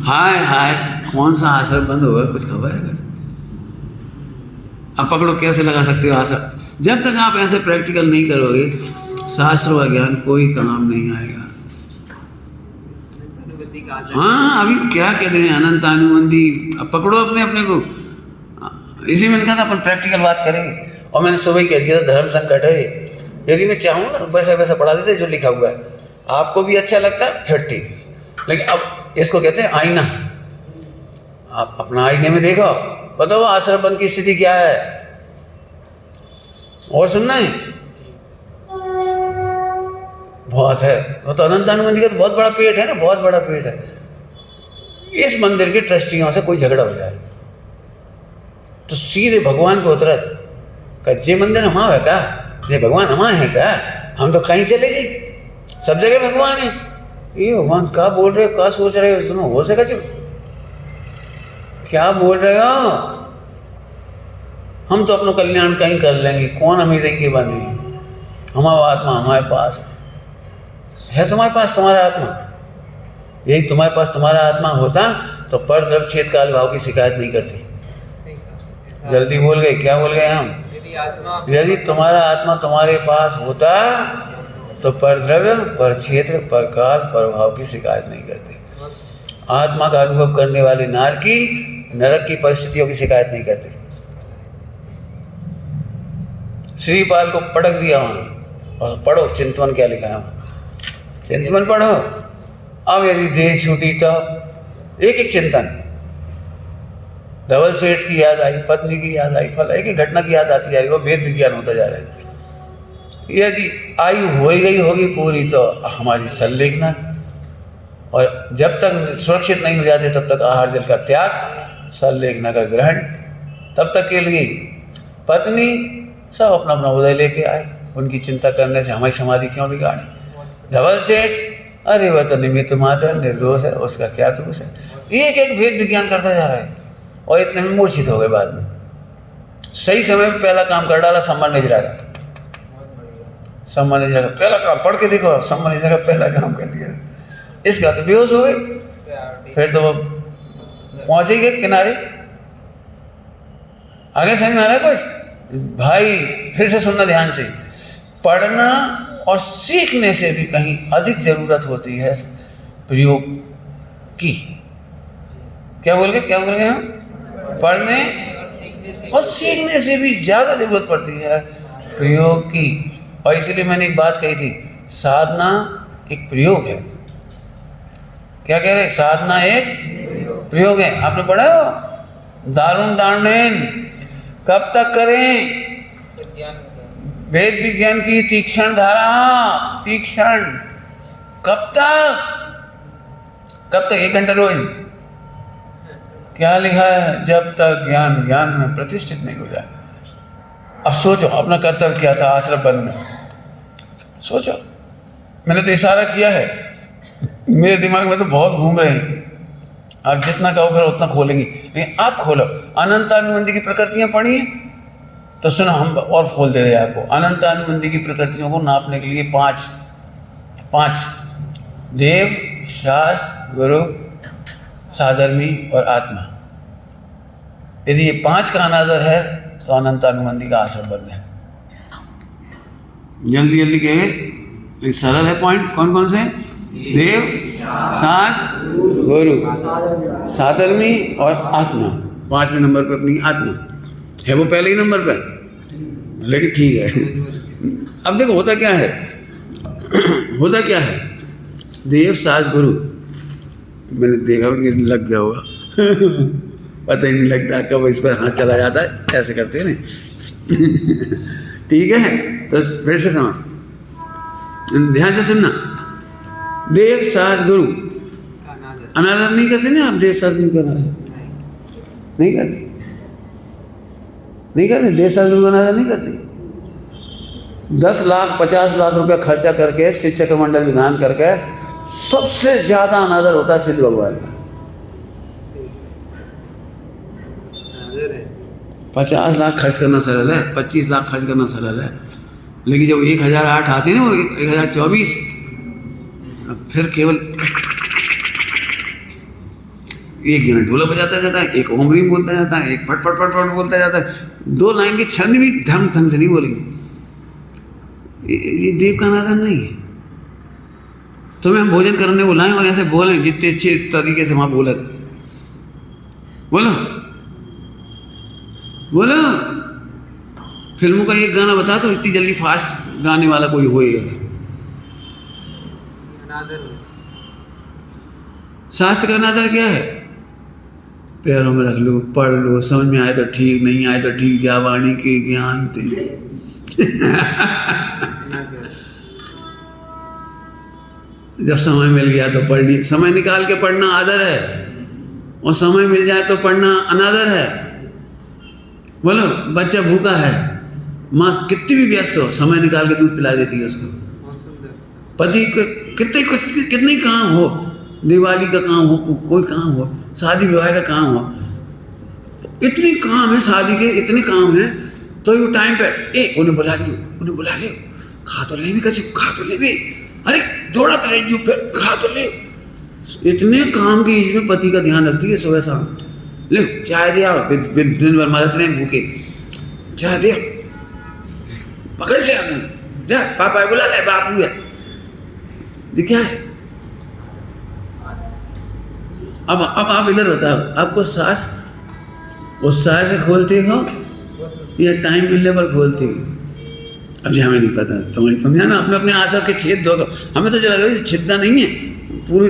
हाय हाय कौन सा आश्रम बंद होगा, कुछ खबर है? अब पकड़ो कैसे लगा सकते हो आश्रम? जब तक आप ऐसे प्रैक्टिकल नहीं करोगे शास्त्र व ज्ञान कोई काम नहीं आएगा। हाँ अभी क्या कहते हैं अनंतानुबंधी, अब पकड़ो अपने को। इसी मैंने कहा था अपन प्रैक्टिकल बात करेंगे, और मैंने सुबह ही कह दिया था धर्म संकट है, यदि मैं चाहूँ ना वैसा वैसा पढ़ा देते जो लिखा हुआ है, आपको भी अच्छा लगता है छट्टी। लेकिन अब इसको कहते हैं आईना, आप अपना आईने में देखो, बताओ आश्रम बंद की स्थिति क्या है। और सुनना है बहुत है, वो तो अनंतानुबंधी का तो बहुत बड़ा पेट है ना, बहुत बड़ा पेट है। इस मंदिर के ट्रस्टियों से कोई झगड़ा हो जाए तो सीधे भगवान पे उतरत का, जे मंदिर हमारा है का, ये भगवान हमारे हैं का, हम तो कहीं चले जी, सब जगह भगवान है। ये भगवान क्या बोल रहे हो, क्या सोच रहे हो, तुम्हें हो सका चुप, क्या बोल रहे हो? हम तो अपना कल्याण कहीं कर लेंगे, कौन हमें देंगे बंदी, हमारा आत्मा हमारे पास है, तुम्हारे पास तुम्हारा आत्मा, यही तुम्हारे पास तुम्हारा आत्मा होता तो पर द्रव्य छेद काल भाव की शिकायत नहीं करती। जल्दी बोल गए, क्या बोल गए हम? यदि तुम्हारा आत्मा तुम्हारे पास होता तो पर द्रव्य पर क्षेत्र पर काल पर भाव की शिकायत नहीं करती। आत्मा का अनुभव करने वाले नार की नरक की परिस्थितियों की शिकायत नहीं करती। श्रीपाल को पटक दिया वहां, और पढ़ो चिंतवन क्या लिखा है, चिंतवन पढ़ो। अब यदि देह छूटी तो एक एक चिंतन, धवल सेठ की याद आई, पत्नी की याद आई, फल एक एक घटना की याद आती जा रही, वो भेद विज्ञान होता जा रहा है। यदि आयु हो गई होगी पूरी तो हमारी संलेखना, और जब तक सुरक्षित नहीं हो जाते तब तक आहार जल का त्याग, संलेखना का ग्रहण, तब तक के लिए पत्नी सब अपना अपना उदय लेके आए। उनकी चिंता करने से हमारी समाधि क्यों बिगाड़ी? धवल सेठ अरे वह तो निमित्त मात्र निर्दोष है, उसका क्या दोष है? एक एक भेद विज्ञान करता जा रहा है, और इतने में मूर्छित हो गए। बाद में सही समय में पहला काम कर डाला, सम्मान निजरा का, सम्मान निजरा का पहला काम, पढ़ के देखो, सम्मान निजरा का पहला काम कर लिया, इसका तो बेहोश हो गए। फिर तो वो पहुंच ही गए किनारे। आगे समझ में आ रहा है कुछ भाई? फिर से सुनना ध्यान से, पढ़ना और सीखने से भी कहीं अधिक जरूरत होती है प्रयोग की। क्या बोल गए हम? पढ़ने और सीखने से भी ज़्यादा जरूरत पड़ती है प्रयोग की। और इसलिए मैंने एक बात कही थी, साधना एक प्रयोग है। क्या कह रहे? साधना एक प्रयोग है। आपने पढ़ा हो दारुण दारुण कब तक करें? वेद विज्ञान की तीक्ष्ण धारा, तीक्ष्ण कब तक 1 घंटा रोज। क्या लिखा है? जब तक ज्ञान में प्रतिष्ठित नहीं हो जाए। अब सोचो अपना कर्तव्य क्या था आश्रम बंद में, सोचो मैंने तो इशारा किया है, मेरे दिमाग में तो बहुत घूम रहे हैं। आप जितना कहो फिर उतना खोलेंगी, लेकिन आप खोलो। अनंतानुबंधी की प्रकृतियां पढ़ी हैं तो सुनो, हम और खोल दे रहे हैं आपको। अनंतानुबंधी की प्रकृतियों को नापने के लिए पांच देव, शास्त्र, गुरु, साधर्मी और आत्मा। यदि ये 5 का अनादर है तो अनंतानुबंधी का आश्रम बंद है। जल्दी जल्दी कहेंगे, सरल है पॉइंट। कौन कौन से? देव, शास्त्र, गुरु, साधर्मी और आत्मा। 5वें नंबर पे अपनी आत्मा है, वो पहले ही नंबर पे, लेकिन ठीक है। अब देखो होता क्या है, होता क्या है, देव, शास्त्र, गुरु। मैंने देखा कि लग गया होगा पता ही नहीं लगता कब इस पर हाथ चला जाता है, ऐसे करते हैं नहीं ठीक है, तो फिर से समझ, ध्यान से सुनना। देव, शास्त्र, गुरु अनादर नहीं करते ना आप? देव, शास्त्र, गुरु अनादर नहीं करते, नहीं करते। देव, शास्त्र, गुरु अनादर नहीं करते। 10 लाख 50 लाख रुपया खर्चा करके शिक्षक मंडल विधान करके सबसे ज्यादा अनादर होता है सिद्ध भगवान का। 50 लाख खर्च करना सरल है, 25 लाख खर्च करना सरल है, लेकिन जब 1008 आते हैं ना, वो 1024, फिर केवल एक जना ढोलक बजाता जाता है, एक ओम रीम बोलता जाता है, एक फट फट फट फट बोलता जाता है। 2 लाइन के छंद भी ढंग से नहीं बोलेंगे। ये देव का अनादर नहीं है। तुम्हें हम भोजन करने बुलाएं और ऐसे बोलें जितने अच्छे तरीके से वहां बोले, बोलो बोलो। फिल्मों का एक गाना बता तो इतनी जल्दी फास्ट गाने वाला कोई होएगा। शास्त्र का अनादर क्या है? पैरों में रख लो, पढ़ लो, समझ में आए तो ठीक, नहीं आए तो ठीक, जा वाणी के ज्ञान थे जब समय मिल गया तो पढ़ ली। समय निकाल के पढ़ना आदर है, और समय मिल जाए तो पढ़ना अनादर है। बोलो, बच्चा भूखा है, माँ कितनी भी व्यस्त हो, समय निकाल के दूध पिला देती है उसको। पति को कितने काम हो, दिवाली का काम हो, कोई काम हो, शादी विवाह का काम हो, इतने काम है शादी के, इतने काम है, तो वो टाइम पे उन्हें बुला लियो, खा तो ले भी, कभी खा तो ले भी, अरे दौड़ाते रहिए, फिर खा तो ले। इतने काम की इसमें पति का ध्यान रखती है। सुबह शाम ले चाय दिया, दिन भर मरते रहे भूखे, चाय दिया, पकड़ लिया, जा पापा बुला ले, बापू है, क्या है। अब आप इधर बताओ, आपको सांस उत्साह से खोलते हो या टाइम मिलने पर खोलते हो? अब जी हमें नहीं पता, समझा ना, अपने अपने आसर के छेद दो। हमें तो लग रहा है छिद्दा नहीं है पूरी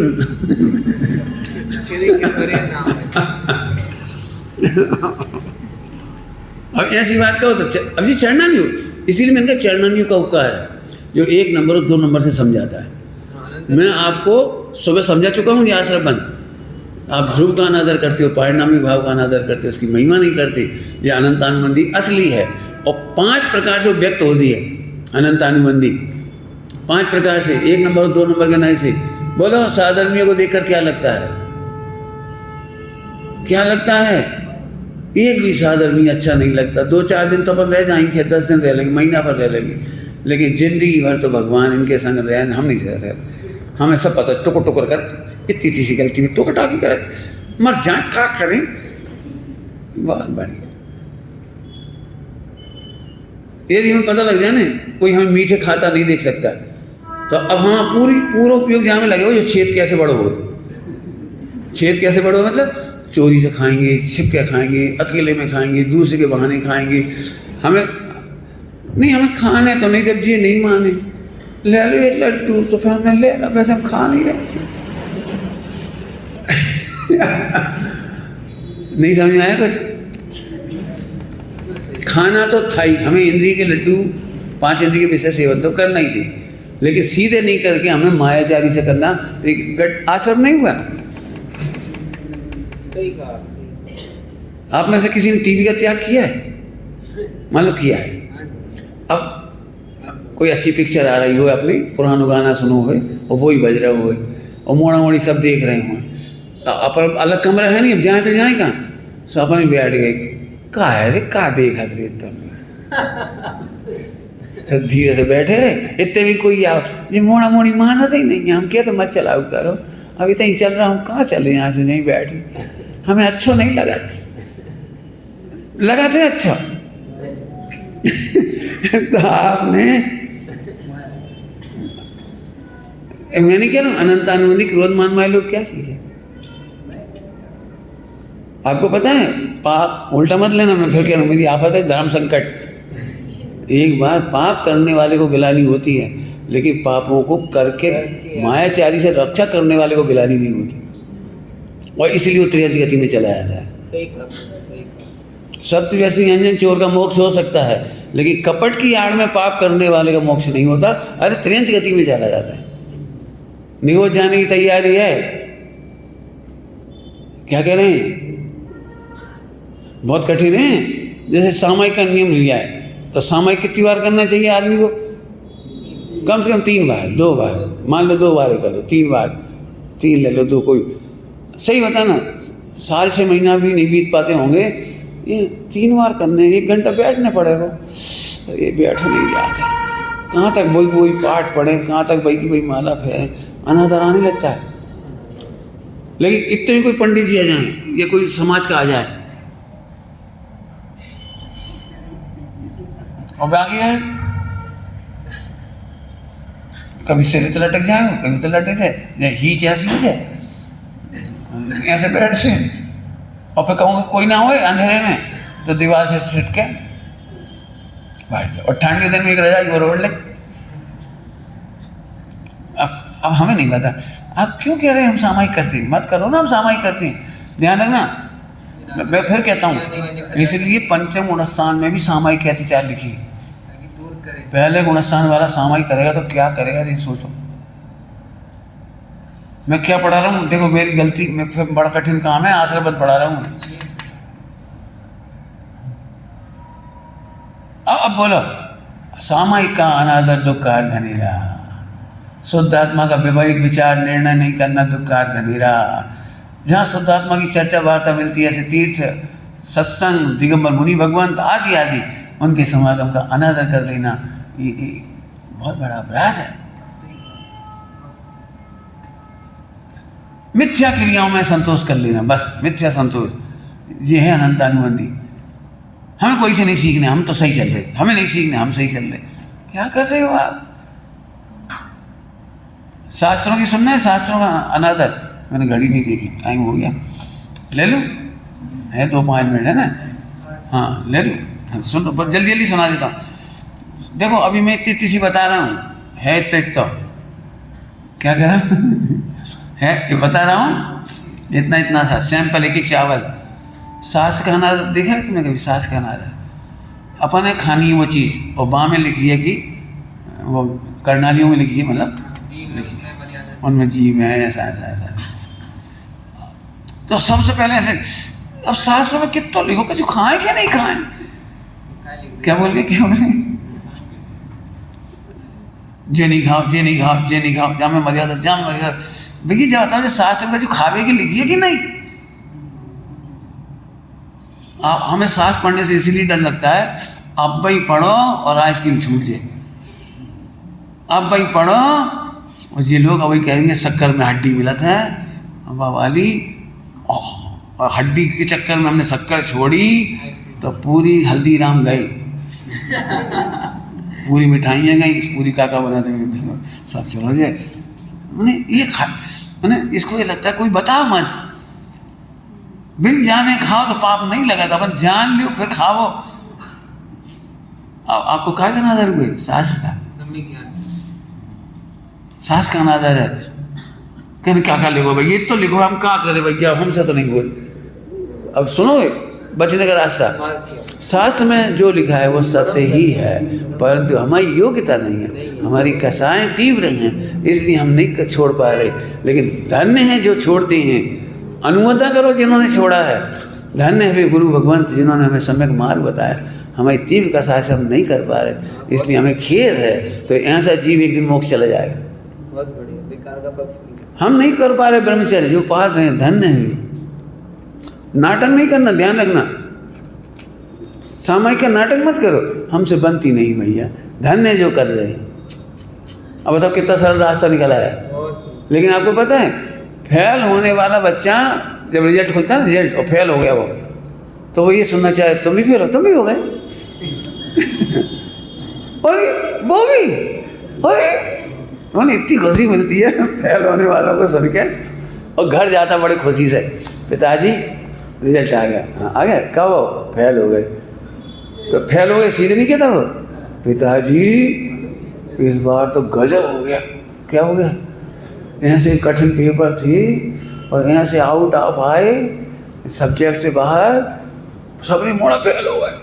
अब ऐसी बात कहो तो अभी चरणन्यु, इसीलिए मैंने कहा चरणन्यु का उपकार है, जो 1 नंबर और 2 नंबर से समझाता है। मैं आपको सुबह समझा चुका हूँ, ये आश्रम बंद। आप ध्रुव का अनादर करते हो, परिणामी भाव का अनादर करते हो, उसकी महिमा नहीं करते। ये अनंतानुबंधी असली है, और 5 प्रकार से व्यक्त होती है अनंतानुबंधी, 5 प्रकार से, 1 नंबर और 2 नंबर के नहीं से। बोलो, साधर्मियों को देखकर क्या लगता है? क्या लगता है? एक भी साधर्मी अच्छा नहीं लगता। 2-4 दिन तो अपन रह जाएंगे, 10 दिन रह लेंगे, महीना भर रह लेंगे, लेकिन जिंदगी भर तो भगवान इनके संग रह, हम नहीं रह सकते। हमें सब पता, टुकर टुकर कर, इतनी सी गलती में टुकर टाकी कर, मर जाए, क्या करें। बहुत बढ़िया। यदि हमें पता लग जाए ना, कोई हमें मीठे खाता नहीं देख सकता, तो अब हाँ पूरा उपयोग जहाँ में लगे हो, जो छेद कैसे बड़ो हो, छेद कैसे बड़ो हो, मतलब चोरी से खाएंगे, छिप के खाएंगे, अकेले में खाएंगे, दूसरे के बहाने खाएंगे। हमें नहीं, हमें खाने तो नहीं, जब जी नहीं माने, ले लो 1 लड्डू, तो फिर हमने ले लो, वैसे हम खा नहीं रहे थे नहीं समझ में आया कुछ? खाना तो था ही, हमें इंद्रिय के लड्डू, 5 इंद्रिय के विषय सेवन तो करना ही थी, लेकिन सीधे नहीं करके हमें मायाचारी से करना, तो एक आश्रम नहीं हुआ। सही कहा। आप में से किसी ने टीवी का त्याग किया है? मान लो किया है। अब कोई अच्छी पिक्चर आ रही हो, अपनी पुराना गाना सुनो हो और वही बज रहा हो और मोड़ा मोड़ी सब देख रहे हो, अपन अलग कमरा है नहीं, अब जाए तो जाए कहाँ, सब अपन बैठ गए, का है रे का देखा रे तुम, फिर धीरे से बैठे रहे, इतने भी कोई आओ ये मोड़ा मोड़ी माना ही नहीं, हम क्या तो मत चलाओ करो, अभी तो चल रहा हूँ, कहाँ चले यहाँ से, नहीं बैठी, हमें अच्छा नहीं लगा थे अच्छा तो आपने, मैं नहीं कह रहा हूँ अनंतानुबंधी क्रोध मान माए लोग क्या चीज है, आपको पता है, पाप उल्टा मत लेना, मैं फिर कह रहा हूँ मेरी आफत है धर्म संकट, एक बार पाप करने वाले को गिलानी होती है, लेकिन पापों को करके मायाचारी से रक्षा करने वाले को गिलानी नहीं होती, और इसलिए वो त्रियंच गति में चला जाता है। सत्य व्यसन अंजन चोर का मोक्ष हो सकता है, लेकिन कपट की आड़ में पाप करने वाले का मोक्ष नहीं होता, अरे त्रियंच गति में चला जाता है। निगोज जाने की तैयारी है, क्या कह रहे हैं, बहुत कठिन है। जैसे सामायिक का नियम लिया है, तो सामायिक कितनी बार करना चाहिए आदमी को, कम से कम 3 बार, 2 बार, मान लो 2 बार कर लो, 3 बार, 3 ले लो, 2 कोई सही बताना, साल 6 महीना भी नहीं बीत पाते होंगे, ये 3 बार करने, 1 घंटा बैठने पड़ेगा, ये बैठ नहीं जाते, कहाँ तक वही पाठ पढ़ें, कहाँ तक वही की वही माला फेरें, अनादर आने लगता है। लेकिन इतने भी कोई पंडित जी आ जाए या कोई समाज का आ जाए और बाकी है, कभी सिर तो लटक जाए, कभी तो लटक जाए, ही जैसी हो जाए, ऐसे बैठ से, और फिर कहूँगा कोई ना हो अंधेरे में, तो दीवार से छिटके भाई, और ठंड के दिन में एक रजाई वो रोड ले। अब हमें नहीं पता, आप क्यों कह रहे हैं हम सामायिक करते हैं, मत करो ना, हम सामायिक करते हैं, ध्यान रखना। मैं फिर कहता हूँ, इसलिए पंचम गुणस्थान में भी सामायिक अतिचार लिखी है, पहले गुणस्थान वाला सामायिक करेगा तो क्या करेगा, ये सोचो। मैं क्या पढ़ा रहा हूँ, देखो मेरी गलती, मैं फिर बड़ा कठिन काम है, आश्रयबद्ध पढ़ा रहा हूँ। अब बोलो, सामायिक का अनादर दुःखार घनेरा, शुद्धात्मा का वैवाहिक विचार निर्णय नहीं करना दुःखार घनेरा। जहाँ शुद्धात्मा की चर्चा वार्ता मिलती है, ऐसे तीर्थ सत्संग दिगंबर मुनि भगवंत आदि आदि उनके समागम का अनादर कर देना, ये बहुत बड़ा अपराध है। मिथ्या क्रियाओं में संतोष कर लेना, बस मिथ्या संतोष, ये है अनंतानुबंधी। हमें कोई से नहीं सीखने, हम तो सही चल रहे, हमें नहीं सीखने, हम सही चल रहे, क्या कर रहे हो आप। शास्त्रों की सुनना है, शास्त्रों का अनादर, मैंने घड़ी नहीं देखी, टाइम हो गया, ले लो, है 2-5 मिनट है ना, हाँ ले लो, सुन बस जल्दी जल्दी सुना देता हूँ। देखो अभी मैं इतनी सी बता रहा हूँ, है इतना क्या कह रहा है, ये बता रहा हूँ, इतना इतना सा सैंपल, एक चावल, सास का अनादर देखा है तुमने कभी, सास का अनादर अपन है खानी है वो चीज़, और बाँ में लिखी है कि वो कर्णालियों में लिखी है, मतलब उनमें जीव है, ऐसा ऐसा ऐसा, तो सबसे पहले ऐसे, अब शास्त्रों में कितना लिखो कि जो खाएं क्या नहीं खाएं, क्या बोल गए, क्या बोले, जे नहीं खाओ, जे नहीं खाओ, जे नहीं खाओ, जामे मर्यादा, जाम मर्यादा। भैया जब बताओ शास्त्र में जो खावे की लिखी है कि नहीं, हमें शास्त्र पढ़ने से इसीलिए डर लगता है, अब भाई पढ़ो और आइसक्रीम छूट जाए, अब भाई पढ़ो और ये लोग अभी कहेंगे शक्कर में हड्डी मिलत है वाली, और हड्डी के चक्कर में हमने शक्कर छोड़ी तो पूरी हल्दीराम गए, पूरी मिठाइयाँ गई, पूरी काका बनाते हुए सब चलो जाए, मैंने ये मैंने इसको ये लगता है कोई बताओ मत, बिन जाने खाओ तो पाप नहीं लगा था, अपन जान लियो फिर खाओ। आपको क्या का अनादर हुए, सास का, सास का अनादर है, कहने क्या क्या लिखो भाई, ये तो लिखो, हम क्या करें भैया, हमसे तो नहीं हुए। अब सुनो बचने का रास्ता, शास्त्र में जो लिखा है वो सत्य ही है, परंतु हमारी योग्यता नहीं है, हमारी कसाएं तीव्र हैं, इसलिए हम नहीं छोड़ पा रहे। लेकिन धन्य हैं जो छोड़ते हैं, अनुमोदन करो जिन्होंने छोड़ा है, धन्य है वे गुरु भगवंत जिन्होंने हमें सम्यक मार्ग बताया। हमारी तीव्र कषाय से हम नहीं कर पा रहे, इसलिए हमें खेद है। तो ऐसा जीव एक दिन मोक्ष चला जाएगा। बहुत बढ़िया, विकार का पक्ष नहीं। हम नहीं कर पा रहे ब्रह्मचर्य, जो पाल रहे हैं धन्य है वे। नाटक नहीं करना, ध्यान रखना, सामायिक का नाटक मत करो, हमसे बनती नहीं भैया। धन्य है जो कर रहे हैं। अब बताओ कितना सरल रास्ता निकला है। लेकिन आपको पता है, फेल होने वाला बच्चा जब रिजल्ट खुलता है, रिजल्ट और फेल हो गया वो, तो वो ये सुनना चाहे तुम भी फेल हो, तुम भी हो गए। और वो भी, अरे उन्हें इतनी खुशी मिलती है फेल होने वालों को सुन के, और घर जाता बड़ी खुशी से, पिताजी रिजल्ट आ गया। हाँ आ गया, कब हो? फेल हो गए। तो फेल हो गए सीधे नहीं कहता वो, पिताजी इस बार तो गजब हो गया। क्या हो गया? यहाँ से कठिन पेपर थी और यहाँ से आउट ऑफ आए, सब्जेक्ट से बाहर, सबने मोड़ा फेल हो गए।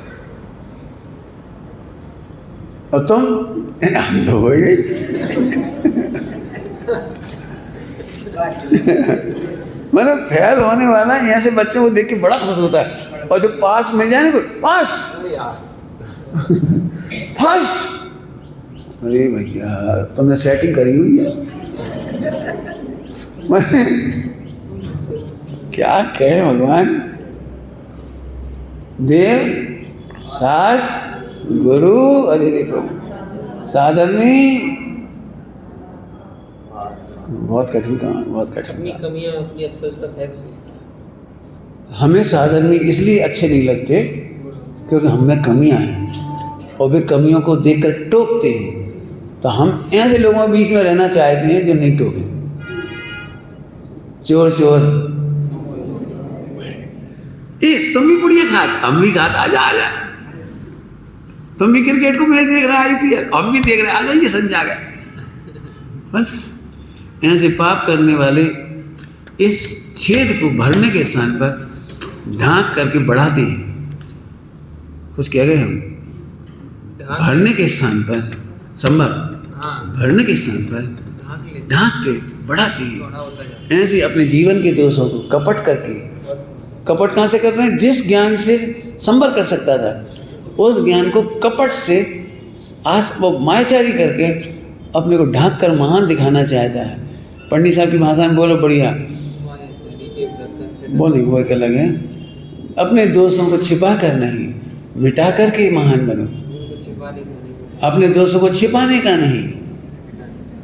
और तुम? हम तो हो गए। मतलब फेल होने वाला यहाँ से बच्चों को देख के बड़ा खुश होता है, और जो पास मिल जाए ना, कोई पास फर्स्ट, अरे भैया तुमने सेटिंग करी हुई है। क्या कहे भगवान, देव शास्त्र गुरु, अरे देखो साधर्मी, बहुत कठिन काम, बहुत कठिन। अपनी कमियां अपनी अस्पष्टता सहज हुई। हमें साधर्मी इसलिए अच्छे नहीं लगते क्योंकि हम में कमियां हैं और वे कमियों को देखकर टोकते हैं। तो हम ऐसे लोगों के बीच में रहना चाहते हैं जो नहीं टोके। चोर चोर, ए तुम भी पुड़िया खात, हम भी खात, आजा आजा। तुम भी क्रिकेट को मैच देख रहा IPL, हम भी देख रहे, आ जाइए संजा गए। बस ऐसे पाप करने वाले इस छेद को भरने के स्थान पर ढांक करके बढ़ाते हैं। कुछ कह गए हम? भरने के स्थान पर संभव, भरने के स्थान पर ढांक के बढ़ाते हैं। ऐसे अपने जीवन के दोषों को कपट करके, कपट कहाँ से कर रहे हैं? जिस ज्ञान से संभर कर सकता था, उस ज्ञान को कपट से वो मायाचारी करके अपने को ढांक कर महान दिखाना चाहता है। पंडित साहब की भाषा में बोलो बढ़िया, बोले वो क्या लगे, अपने दोषों को छिपा कर नहीं, मिटा करके महान बनो। अपने दोषों को छिपाने का नहीं,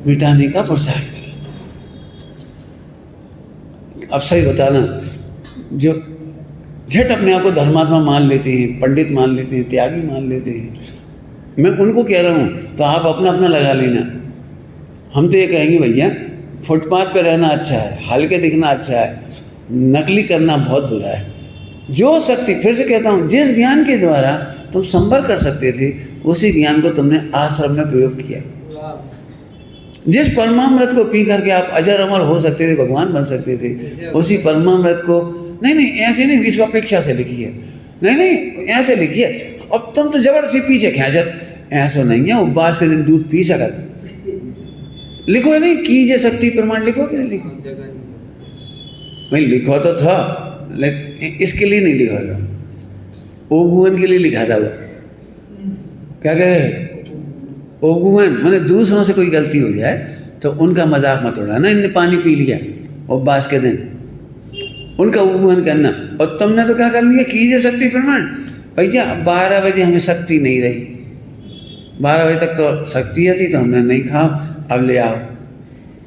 मिटाने का पुरुषार्थ करो। अब सही बताना, जो झट अपने आप को धर्मात्मा मान लेते हैं, पंडित मान लेते हैं, त्यागी मान लेते हैं, मैं उनको कह रहा हूँ तो आप अपना अपना लगा लेना। हम तो ये कहेंगे भैया फुटपाथ पे रहना अच्छा है, हल्के दिखना अच्छा है, नकली करना बहुत बुरा है। जो शक्ति, फिर से कहता हूँ, जिस ज्ञान के द्वारा तुम संभर कर सकते थे, उसी ज्ञान को तुमने आश्रम में प्रयोग किया। जिस परमामृत को पी करके आप अजर अमर हो सकते थे, भगवान बन सकते थे, उसी परमामृत को नहीं ऐसे नहीं, इस अपेक्षा से लिखिए, नहीं ऐसे लिखिए। अब तुम तो जबरदस्ती पीछे खेचत, ऐसा नहीं है। उपवास के दिन दूध पी सकत, लिखो नहीं, कीजिए शक्ति प्रमाण, लिखो कि नहीं लिखो? भाई लिखो तो था, लेकिन इसके लिए नहीं लिखा था, ओगुवन के लिए लिखा था वो। क्या कहे? ओगुवन मैंने दूसरों से कोई गलती हो जाए तो उनका मजाक मत उड़ाना। इनने पानी पी लिया उपवास के दिन, उनका ओगुवन करना। और तुमने तो क्या कर लिया? कीजिए शक्ति प्रमाण। भैया 12 बजे हमें शक्ति नहीं रही, 12 बजे तक तो शक्ति थी, तो हमने नहीं खाओ। अब ले आओ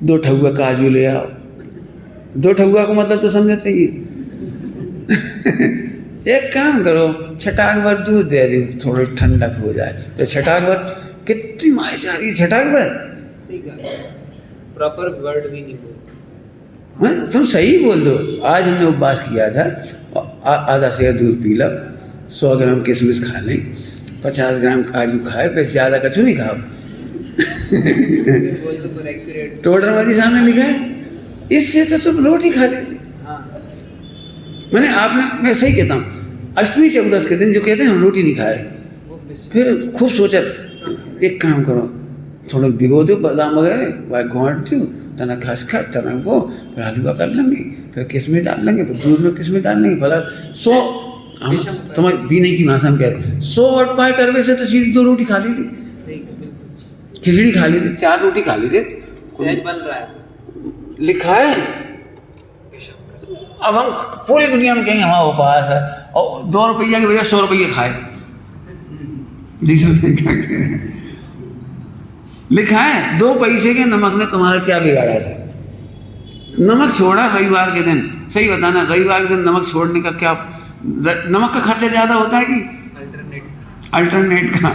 2 ठगुआ काजू ले आओ। 2 ठगुआ को मतलब तो समझते ही। एक काम करो, छटाक भर दूध दे दो, थोड़ी ठंडक हो जाए। तो छटाक भर, कितनी मायाचारी छटाक भर, प्रॉपर वर्ड भी नहीं बोल। तुम सही बोल दो। आज हमने उपवास किया था, आधा सेर दूध पी लो, 100 ग्राम किशमिश खा लें, 50 ग्राम काजू खाए, बस ज़्यादा कछु नहीं खाओ। टोडर वाली सामने लिखा है, इससे तो तुम रोटी खा लेते। मैंने आपने, मैं सही कहता हूँ, अष्टमी चौदस के दिन जो कहते हैं हम रोटी नहीं खा रहे, फिर खूब सोचा एक काम करो, थोड़ा भिगो दो बादाम वगैरह, वह घोंट दो, तना खसखस, तना वो, फिर हलवा कर लेंगे, फिर किशमिश डाल लेंगे, फिर दूध में किशमिश डाल लेंगे, भला 100 हम तुम्हारे बीने की भाषा में कह रहे 100 उपाय करवे से तो सीधी 2 रोटी खा ली थी, सही है, बिल्कुल खिचड़ी खा ली थी, 4 रोटी खा ली थी, सहज बन रहा है। लिखा है। अब हम पूरी दुनिया में कहेंगे हमारा उपवास है और 2 रुपया के बजाय 100 रुपये खाए, लिखा है 2 पैसे के नमक ने तुम्हारा क्या बिगाड़ा है? नमक छोड़ा रविवार के दिन, सही बताना, रविवार के दिन नमक छोड़ने का क्या, नमक का खर्चा ज्यादा होता है कि अल्टरनेट का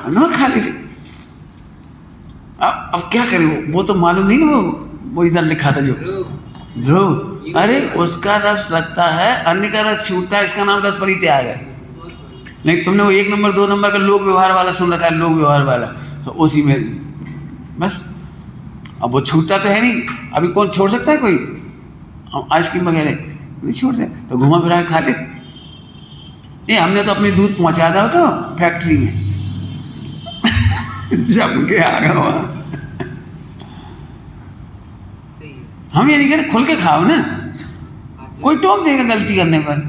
नमक खा लीजिए। अब क्या करें, वो तो मालूम नहीं ना, वो इधर लिखा था जो ध्रुव, अरे उसका रस लगता है, अन्य का रस छूटता है, इसका नाम रस परित्याग है। नहीं, तुमने वो 1 नंबर 2 नंबर का लोक व्यवहार वाला सुन रखा है, लोक व्यवहार वाला, तो उसी में बस। अब वो छूटता तो है नहीं, अभी कौन छोड़ सकता है? कोई आइसक्रीम वगैरह नहीं छोड़ते, तो घुमा फिरा खा ले। ये हमने तो अपनी दूध पहुंचा दिया तो फैक्ट्री में जम के आ गया वहाँ। हम ये नहीं कह रहे खुल के खाओ ना, कोई टोक देगा गलती करने पर,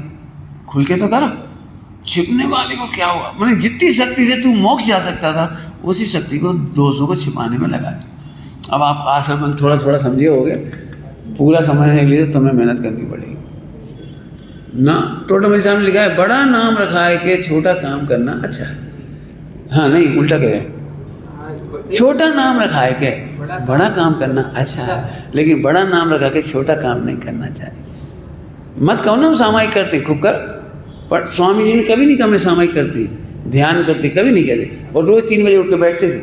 खुल के तो करो। छिपने वाले को क्या हुआ, मैंने जितनी शक्ति से तू मोक्ष जा सकता था, उसी शक्ति को दोषों को छिपाने में लगा दिया। अब आप आश्रम थोड़ा थोड़ा समझे होगे, पूरा समझने के लिए तुम्हें मेहनत करनी पड़ेगी ना। टोटल मेरे सामने लिखा है, बड़ा नाम रखा है कि छोटा काम करना अच्छा है। हाँ नहीं, उल्टा कह, छोटा नाम रखा है कि बड़ा काम करना अच्छा है, लेकिन बड़ा नाम रखा के छोटा काम नहीं करना चाहिए। मत कहो ना हम सामायिक करते, खूब कर, पर स्वामी जी ने कभी नहीं कहा मैं सामायिक करती, ध्यान करती, कभी नहीं कहते। और रोज 3 बजे उठ के बैठते थे,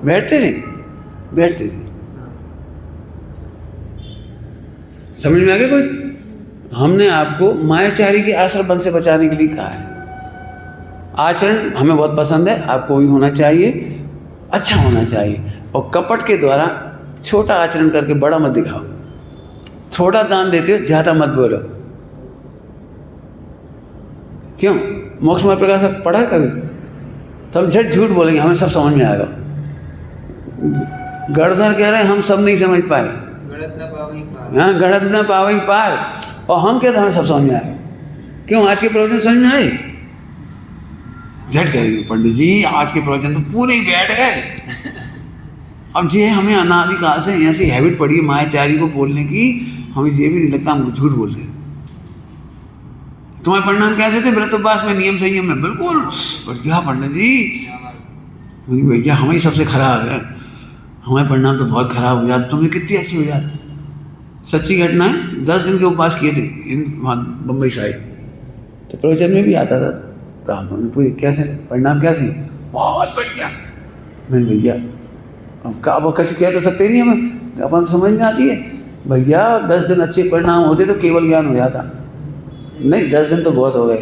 बैठते थे, बैठते थे। समझ में आ गया कुछ? हमने आपको मायाचारी के आश्रम बंध से बचाने के लिए कहा है। आचरण हमें बहुत पसंद है, आपको भी होना चाहिए, अच्छा होना चाहिए। और कपट के द्वारा छोटा आचरण करके बड़ा मत दिखाओ। छोटा दान देते हो, ज़्यादा मत बोलो। क्यों? मोक्ष में प्रकाश पढ़ा है कभी? तो हम झट झूठ बोलेंगे, हमें सब समझ में आएगा। गणधर कह रहे हैं हम सब नहीं समझ पाए, हाँ, गणत न पावई पार, और हम कहते हमें सब समझ में आएगा। क्यों? आज के प्रवचन समझ में आए? झट कहेंगे पंडित जी आज के प्रवचन तो पूरे ही बैठ गए। अब जी हमें अनादि काल से ऐसी हैबिट पड़ी है मायाचारी को बोलने की, हमें ये भी नहीं लगता हम झूठ बोल रहे। तुम्हारे परिणाम कैसे थे? व्रतोपवास में, नियम संयम में, बिल्कुल बढ़िया पंडित जी। भैया हमें सबसे खराब है, हमारे परिणाम तो बहुत खराब हो जाते, तुमने कितनी अच्छी हो जाती। सच्ची घटना है, 10 दिन के उपवास किए थे इन बम्बई साइड, तो प्रवचन में भी आता था, तो हमने पूरी कैसे परिणाम कैसे, बहुत बढ़िया। मैंने भैया अब कभी कह तो सकते नहीं, हमें अपन समझ में आती है भैया 10 दिन अच्छे परिणाम होते तो केवल ज्ञान हो जाता, नहीं 10 दिन तो बहुत हो गए।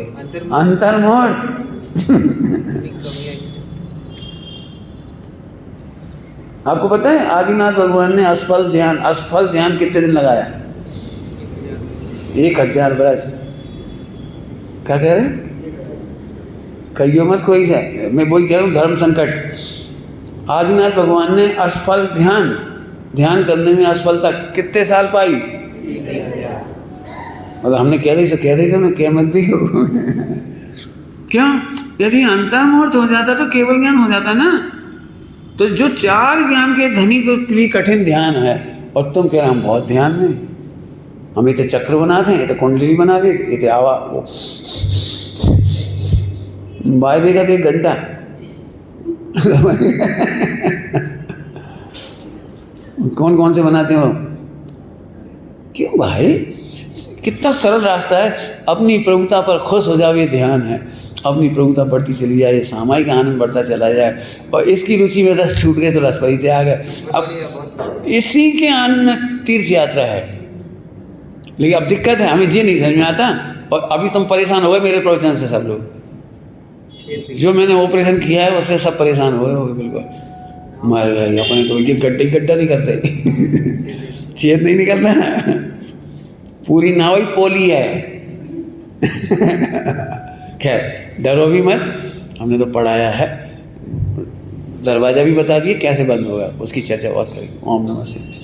अंतर्मुहूर्त आपको पता है आदिनाथ भगवान ने असफल ध्यान कितने दिन लगाया? 1000 वर्ष। क्या कह रहे हैं? कहियो मत कोई से, मैं वही कह रहा हूँ, धर्म संकट। आदिनाथ भगवान ने असफल ध्यान करने में असफलता कितने साल पाई? मतलब हमने कह दी मैं कह मत दी क्यों? यदि अंतर्मुहूर्त हो जाता तो केवल ज्ञान हो जाता ना। तो जो 4 ज्ञान के धनी के लिए कठिन ध्यान है, और तुम कह रहे हम बहुत ध्यान में, हम ये तो चक्र बनाते हैं, ये तो कुंडली बना देते, ये तो आवा बाय देगा तो 1 घंटा कौन कौन से बनाते हो? क्यों भाई? कितना सरल रास्ता है। अपनी प्रभुता पर खुश हो जाओ, ये ध्यान है। अपनी प्रभुता बढ़ती चली जाए, सामायिक आनंद बढ़ता चला जाए, और इसकी रुचि में रस छूट गए तो रस परित्याग है। अब इसी के आनंद में तीर्थ यात्रा है। लेकिन अब दिक्कत है, हमें ये नहीं समझ में आता, और अभी तुम परेशान हो गए मेरे प्रवचन से। सब लोग जो मैंने ऑपरेशन किया है उससे सब परेशान हो गए बिल्कुल, मर गए अपने। तो ये गड्ढा नहीं कर रहे छेद नहीं निकल रहा, पूरी नाव ही पोली है खैर डरो भी मत, हमने तो पढ़ाया है, दरवाज़ा भी बता दिए कैसे बंद होगा, उसकी चर्चा और करेंगे। ओम नमः शिवाय।